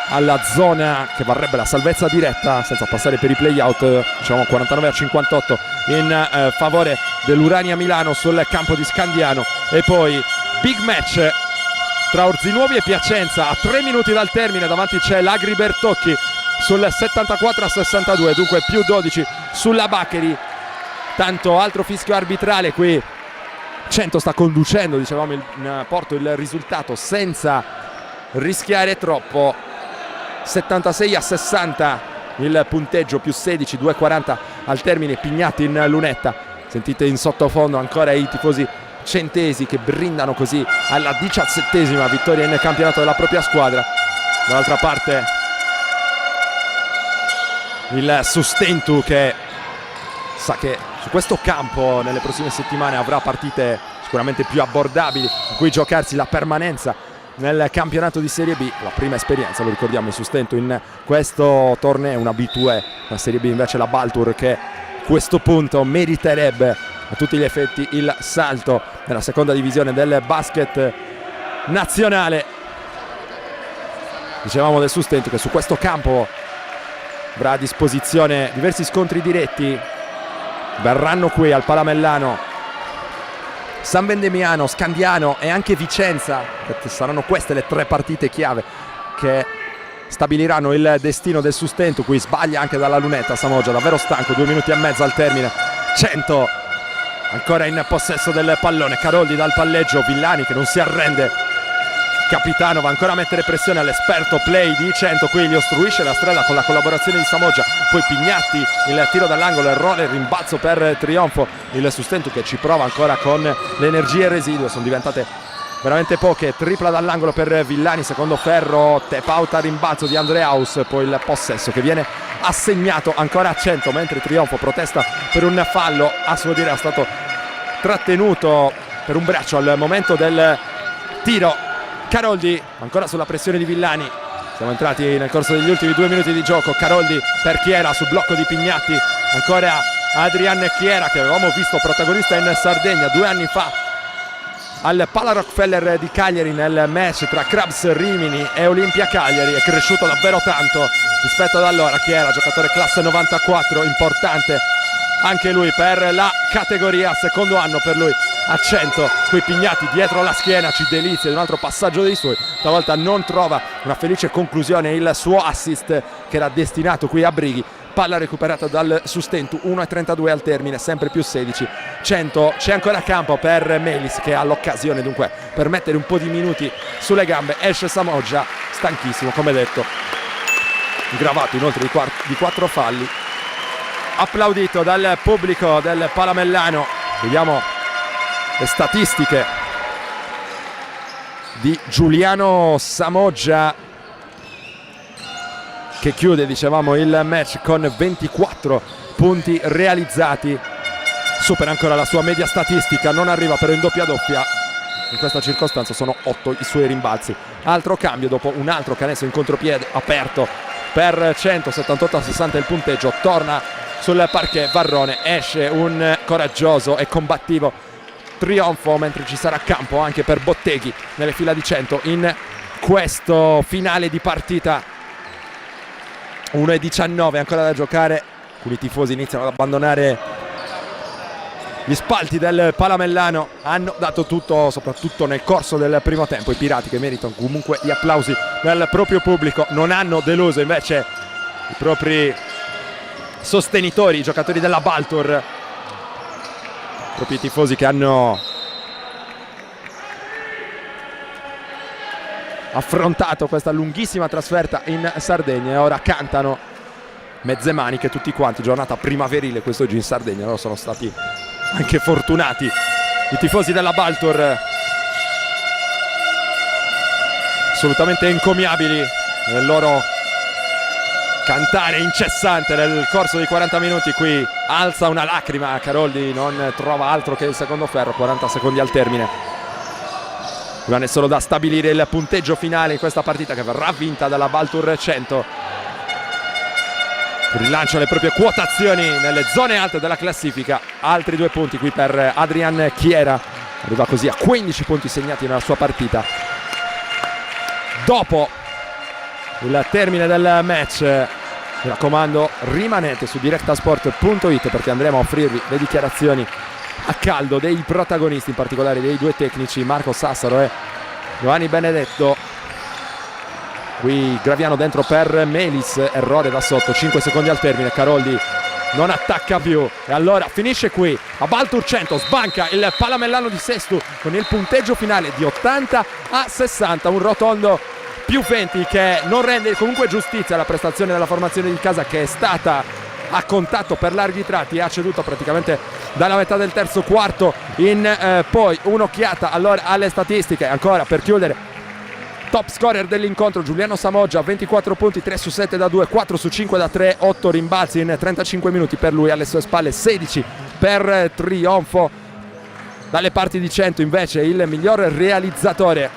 alla zona che varrebbe la salvezza diretta senza passare per i play-out. Diciamo 49-58 in favore dell'Urania Milano sul campo di Scandiano. E poi big match tra Orzinuovi e Piacenza a 3 minuti dal termine. Davanti c'è l'Agri Bertocchi sul 74-62, dunque +12 sulla Baccheri. Tanto altro fischio arbitrale qui. 100 sta conducendo, dicevamo, in porto il risultato senza rischiare troppo. 76-60 il punteggio, +16, 2:40 al termine. Pignati in lunetta, sentite in sottofondo ancora i tifosi centesi che brindano così alla 17esima vittoria in campionato della propria squadra. Dall'altra parte il Sustentu, che sa che su questo campo nelle prossime settimane avrà partite sicuramente più abbordabili in cui giocarsi la permanenza nel campionato di Serie B. La prima esperienza, lo ricordiamo, il Sustentu in questo torneo, un abitué. La Serie B invece la Baltur, che a questo punto meriterebbe a tutti gli effetti il salto nella seconda divisione del basket nazionale. Dicevamo del Sustentu che su questo campo avrà a disposizione diversi scontri diretti. Verranno qui al Palamellano San Vendemiano, Scandiano e anche Vicenza. Saranno queste le 3 partite chiave che stabiliranno il destino del Sustentu. Qui sbaglia anche dalla lunetta Samoggia, davvero stanco, 2 minuti e mezzo al termine. 100 ancora in possesso del pallone. Caroldi dal palleggio, Villani che non si arrende. Capitano va ancora a mettere pressione all'esperto play di 100, qui gli ostruisce la strada con la collaborazione di Samoggia. Poi Pignatti, il tiro dall'angolo, errore, il rimbalzo per trionfo. Il Sustentu che ci prova ancora con le energie residue, sono diventate veramente poche. Tripla dall'angolo per Villani, secondo ferro, tap out a rimbalzo di Andreaus. Poi il possesso che viene assegnato ancora a 100, mentre Trionfo protesta per un fallo. A suo dire è stato trattenuto per un braccio al momento del tiro. Caroldi ancora sulla pressione di Villani. Siamo entrati nel corso degli ultimi 2 minuti di gioco. Caroldi per Chiera sul blocco di Pignatti. Ancora Adrian Chiera, che avevamo visto protagonista in Sardegna 2 anni fa al Pala Rockefeller di Cagliari nel match tra Crabs Rimini e Olimpia Cagliari. È cresciuto davvero tanto rispetto ad allora. Chiera, giocatore classe 94, importante anche lui per la categoria, secondo anno per lui a 100. Qui Pignatti dietro la schiena, ci delizia di un altro passaggio dei suoi, stavolta non trova una felice conclusione il suo assist che era destinato qui a Brighi. Palla recuperata dal Sustentu, 1:32 al termine, sempre +16. 100, c'è ancora campo per Melis che ha l'occasione dunque per mettere un po' di minuti sulle gambe. Esce Samoggia, stanchissimo come detto, gravato inoltre di 4 falli, applaudito dal pubblico del Palamellano. Vediamo le statistiche di Giuliano Samoggia. che chiude, dicevamo, il match con 24 punti realizzati. Supera ancora la sua media statistica, non arriva però in doppia. In questa circostanza sono 8 i suoi rimbalzi. Altro cambio dopo un altro canestro in contropiede aperto per 178-60 il punteggio. Torna sul parquet Varrone, esce un coraggioso e combattivo trionfo, mentre ci sarà campo anche per Botteghi nelle fila di 100 in questo finale di partita. 1:19 ancora da giocare. Alcuni tifosi iniziano ad abbandonare gli spalti del Palamellano. Hanno dato tutto, soprattutto nel corso del primo tempo. I Pirati, che meritano comunque gli applausi del proprio pubblico, non hanno deluso invece i propri sostenitori, i giocatori della Baltur, i propri tifosi che hanno affrontato questa lunghissima trasferta in Sardegna e ora cantano mezze maniche tutti quanti. Giornata primaverile quest'oggi in Sardegna, loro sono stati anche fortunati i tifosi della Baltur, assolutamente encomiabili nel loro cantare incessante nel corso dei 40 minuti. Qui alza una lacrima Caroldi, non trova altro che il secondo ferro. 40 secondi al termine, rimane solo da stabilire il punteggio finale in questa partita, che verrà vinta dalla Baltur 100. Rilancia le proprie quotazioni nelle zone alte della classifica. Altri 2 punti qui per Adrian Chiera, arriva così a 15 punti segnati nella sua partita. Dopo il termine del match, mi raccomando, rimanete su directasport.it, perché andremo a offrirvi le dichiarazioni a caldo dei protagonisti, in particolare dei 2 tecnici Marco Sassaro e Giovanni Benedetto. Qui Graviano dentro per Melis, errore da sotto, 5 secondi al termine. Caroldi non attacca più e allora finisce qui. A Baltur 100 sbanca il Palamellano di Sestu con il punteggio finale di 80-60, un rotondo più 20 che non rende comunque giustizia alla prestazione della formazione di casa, che è stata a contatto per larghi tratti e ha ceduto praticamente dalla metà del terzo quarto in poi. Un'occhiata allora alle statistiche ancora per chiudere. Top scorer dell'incontro Giuliano Samoggia, 24 punti, 3 su 7 da 2, 4 su 5 da 3, 8 rimbalzi in 35 minuti per lui. Alle sue spalle 16 per trionfo. Dalle parti di 100 invece il miglior realizzatore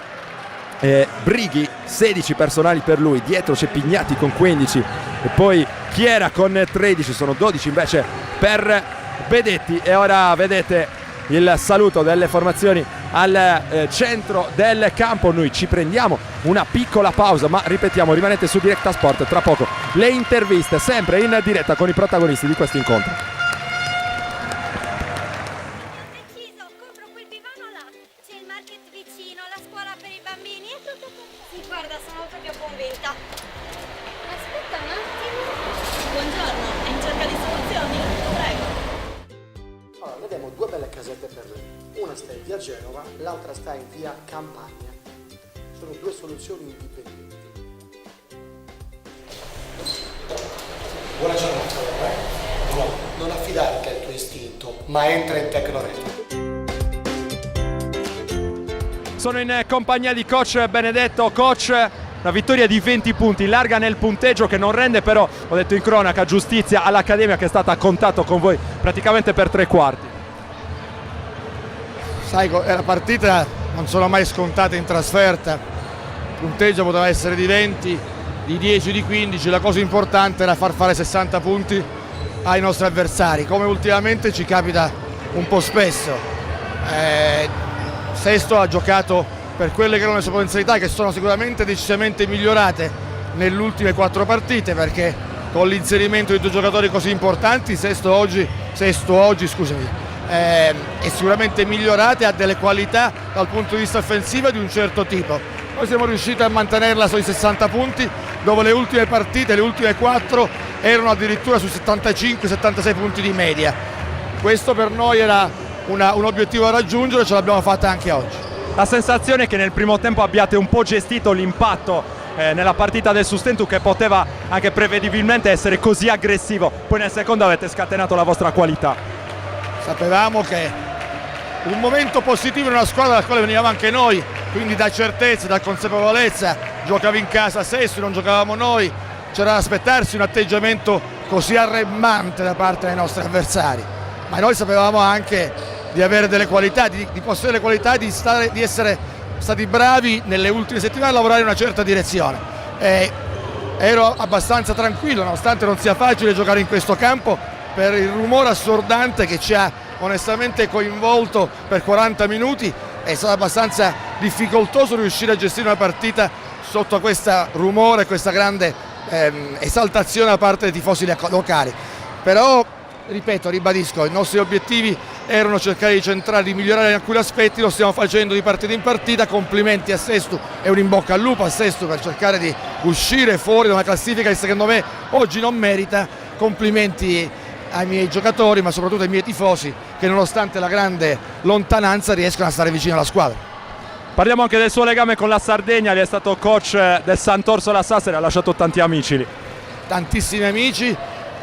Brighi, 16 personali per lui. Dietro c'è Pignati con 15 e poi Chiera con 13, sono 12 invece per Bedetti. E ora vedete il saluto delle formazioni al centro del campo. Noi ci prendiamo una piccola pausa, ma ripetiamo, rimanete su Directa Sport, tra poco le interviste sempre in diretta con i protagonisti di questo incontro. Ho deciso, compro quel divano là, c'è il market vicino, la scuola per i bambini. Sì, guarda, sono molto più convinta. Aspetta un attimo. Buongiorno, è in cerca di soluzioni? Prego. Allora, vediamo 2 belle casette per lui. Una sta in via Genova, l'altra sta in via Campagna. Sono 2 soluzioni indipendenti. Buona giornata, no, non affidarti al tuo istinto, ma entra in Tecnoreto. Sono in compagnia di coach Benedetto. Coach, una vittoria di 20 punti, larga nel punteggio, che non rende però, ho detto in cronaca, giustizia all'Accademia, che è stata a contatto con voi praticamente per 3 quarti. Sai, la partita non sono mai scontate in trasferta, il punteggio poteva essere di 20, di 10, di 15, la cosa importante era far fare 60 punti ai nostri avversari, come ultimamente ci capita un po' spesso. Sesto ha giocato per quelle che erano le sue potenzialità, che sono sicuramente decisamente migliorate nelle ultime 4 partite, perché con l'inserimento di 2 giocatori così importanti Sesto oggi è sicuramente migliorata e ha delle qualità dal punto di vista offensivo di un certo tipo. Noi siamo riusciti a mantenerla sui 60 punti, dove le ultime partite, le ultime 4, erano addirittura su 75-76 punti di media. Questo per noi era un obiettivo da raggiungere e ce l'abbiamo fatta anche oggi. La sensazione è che nel primo tempo abbiate un po' gestito l'impatto nella partita del Sustentu, che poteva anche prevedibilmente essere così aggressivo, poi nel secondo avete scatenato la vostra qualità. Sapevamo che un momento positivo in una squadra dalla quale venivamo anche noi, quindi da certezza, da consapevolezza, giocavi in casa Sesto, non giocavamo noi, c'era da aspettarsi un atteggiamento così arremmante da parte dei nostri avversari, ma noi sapevamo anche di avere delle qualità, di possedere le qualità, di essere stati bravi nelle ultime settimane a lavorare in una certa direzione. Ero abbastanza tranquillo, nonostante non sia facile giocare in questo campo per il rumore assordante che ci ha onestamente coinvolto per 40 minuti. È stato abbastanza difficoltoso riuscire a gestire una partita sotto questo rumore, questa grande esaltazione da parte dei tifosi locali. Però, ripeto, ribadisco, i nostri obiettivi erano cercare di centrare, di migliorare in alcuni aspetti, lo stiamo facendo di partita in partita. Complimenti a Sestu e un in bocca al lupo a Sestu per cercare di uscire fuori da una classifica che secondo me oggi non merita. Complimenti ai miei giocatori, ma soprattutto ai miei tifosi, che nonostante la grande lontananza riescono a stare vicino alla squadra. Parliamo anche del suo legame con la Sardegna, lei è stato coach del Sant'Orsola Sassari, ha lasciato tanti amici lì. Tantissimi amici,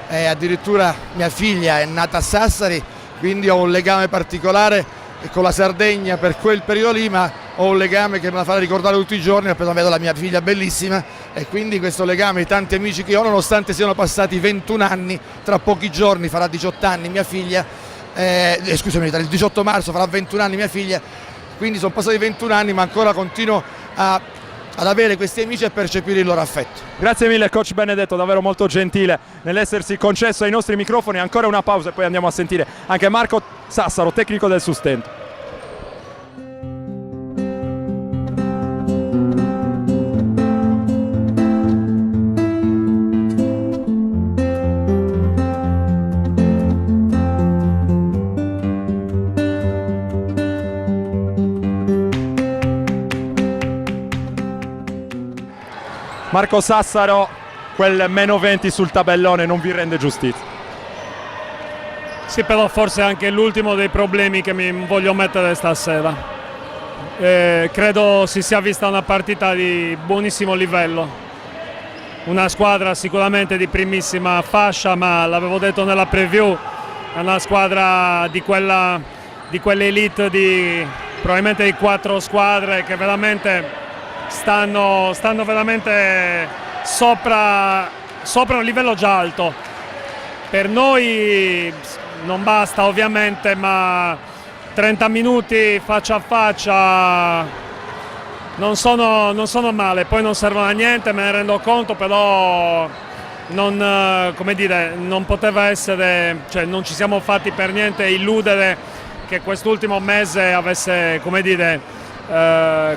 addirittura mia figlia è nata a Sassari, quindi ho un legame particolare con la Sardegna per quel periodo lì, ma ho un legame che me la farà ricordare tutti i giorni appena vedo la mia figlia bellissima, e quindi questo legame di tanti amici che ho, nonostante siano passati 21 anni, tra pochi giorni farà 18 anni mia figlia, scusami, il 18 marzo farà 21 anni mia figlia, quindi sono passati 21 anni ma ancora continuo ad avere questi amici e percepire il loro affetto. Grazie mille coach Benedetto, davvero molto gentile nell'essersi concesso ai nostri microfoni. Ancora una pausa e poi andiamo a sentire anche Marco Sassaro, tecnico del Sustento. Marco Sassaro, quel meno 20 sul tabellone non vi rende giustizia? Sì, però forse anche l'ultimo dei problemi che mi voglio mettere stasera. Credo si sia vista una partita di buonissimo livello, una squadra sicuramente di primissima fascia, ma l'avevo detto nella preview, è una squadra di quell'elite probabilmente di 4 squadre che veramente stanno veramente sopra un livello già alto. Per noi non basta ovviamente, ma 30 minuti faccia a faccia non sono male, poi non servono a niente, me ne rendo conto, però non poteva essere, cioè non ci siamo fatti per niente illudere che quest'ultimo mese avesse,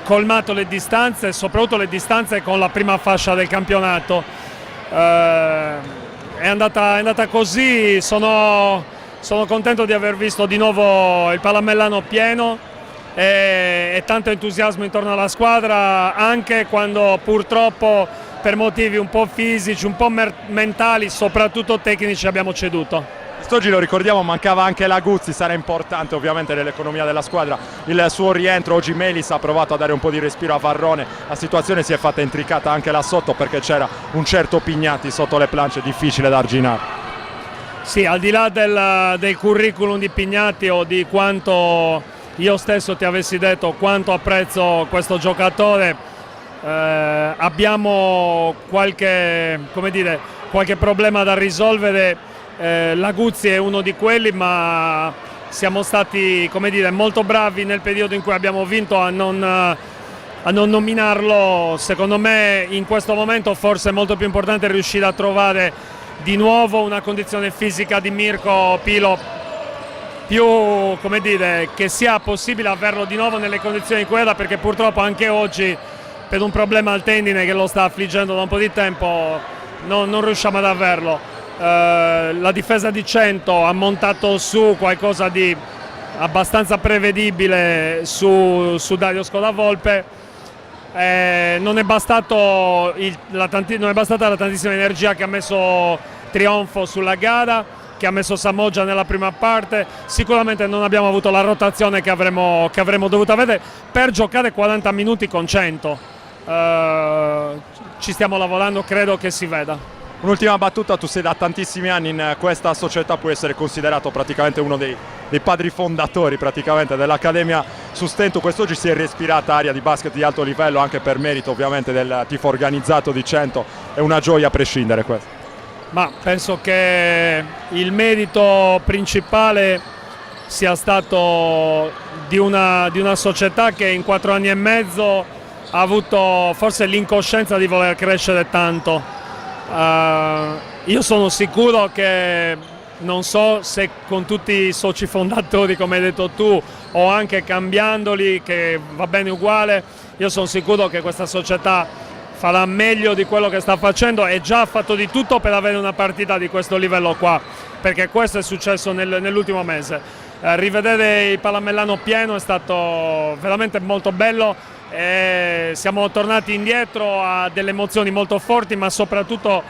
colmato le distanze, soprattutto le distanze con la prima fascia del campionato. È andata così, sono contento di aver visto di nuovo il Palamellano pieno e tanto entusiasmo intorno alla squadra, anche quando purtroppo per motivi un po' fisici, un po' mentali, soprattutto tecnici, abbiamo ceduto. Quest'oggi lo ricordiamo, mancava anche la Guzzi, sarà importante ovviamente nell'economia della squadra il suo rientro. Oggi Melis ha provato a dare un po' di respiro a Varrone, la situazione si è fatta intricata anche là sotto perché c'era un certo Pignatti sotto le planche, difficile da arginare. Sì, al di là del curriculum di Pignatti o di quanto io stesso ti avessi detto quanto apprezzo questo giocatore, abbiamo qualche problema da risolvere. La Guzzi è uno di quelli, ma siamo stati molto bravi nel periodo in cui abbiamo vinto a non nominarlo. Secondo me in questo momento forse è molto più importante riuscire a trovare di nuovo una condizione fisica di Mirko Pilo più, che sia possibile averlo di nuovo nelle condizioni in cui era, perché purtroppo anche oggi per un problema al tendine che lo sta affliggendo da un po' di tempo non riusciamo ad averlo. La difesa di 100 ha montato su qualcosa di abbastanza prevedibile su Dario Scodavolpe. Non è bastata la tantissima energia che ha messo Trionfo sulla gara, che ha messo Samoggia nella prima parte. Sicuramente non abbiamo avuto la rotazione che avremmo dovuto avere per giocare 40 minuti con 100. Ci stiamo lavorando, credo che si veda. Un'ultima battuta, tu sei da tantissimi anni in questa società, puoi essere considerato praticamente uno dei padri fondatori praticamente dell'Accademia Sustentu quest'oggi si è respirata aria di basket di alto livello, anche per merito ovviamente del tifo organizzato di Cento, è una gioia a prescindere questo. Ma penso che il merito principale sia stato di una società che in 4 anni e mezzo ha avuto forse l'incoscienza di voler crescere tanto. Io sono sicuro che, non so se con tutti i soci fondatori come hai detto tu o anche cambiandoli, che va bene uguale, io sono sicuro che questa società farà meglio di quello che sta facendo e già ha fatto di tutto per avere una partita di questo livello qua, perché questo è successo nell'ultimo mese. Rivedere il Palamellano pieno è stato veramente molto bello e siamo tornati indietro a delle emozioni molto forti, ma soprattutto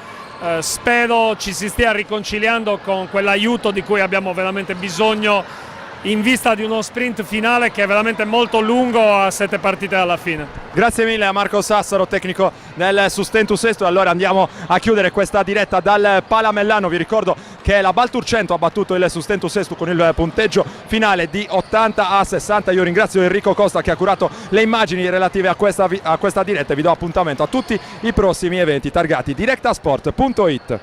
spero ci si stia riconciliando con quell'aiuto di cui abbiamo veramente bisogno in vista di uno sprint finale che è veramente molto lungo a 7 partite alla fine. Grazie mille a Marco Sassaro, tecnico del Sustentu Sesto. Allora andiamo a chiudere questa diretta dal Palamellano. Vi ricordo che la Baltur 100 ha battuto il Sustentu Sesto con il punteggio finale di 80-60. Io ringrazio Enrico Costa che ha curato le immagini relative a questa diretta e vi do appuntamento a tutti i prossimi eventi targati directasport.it.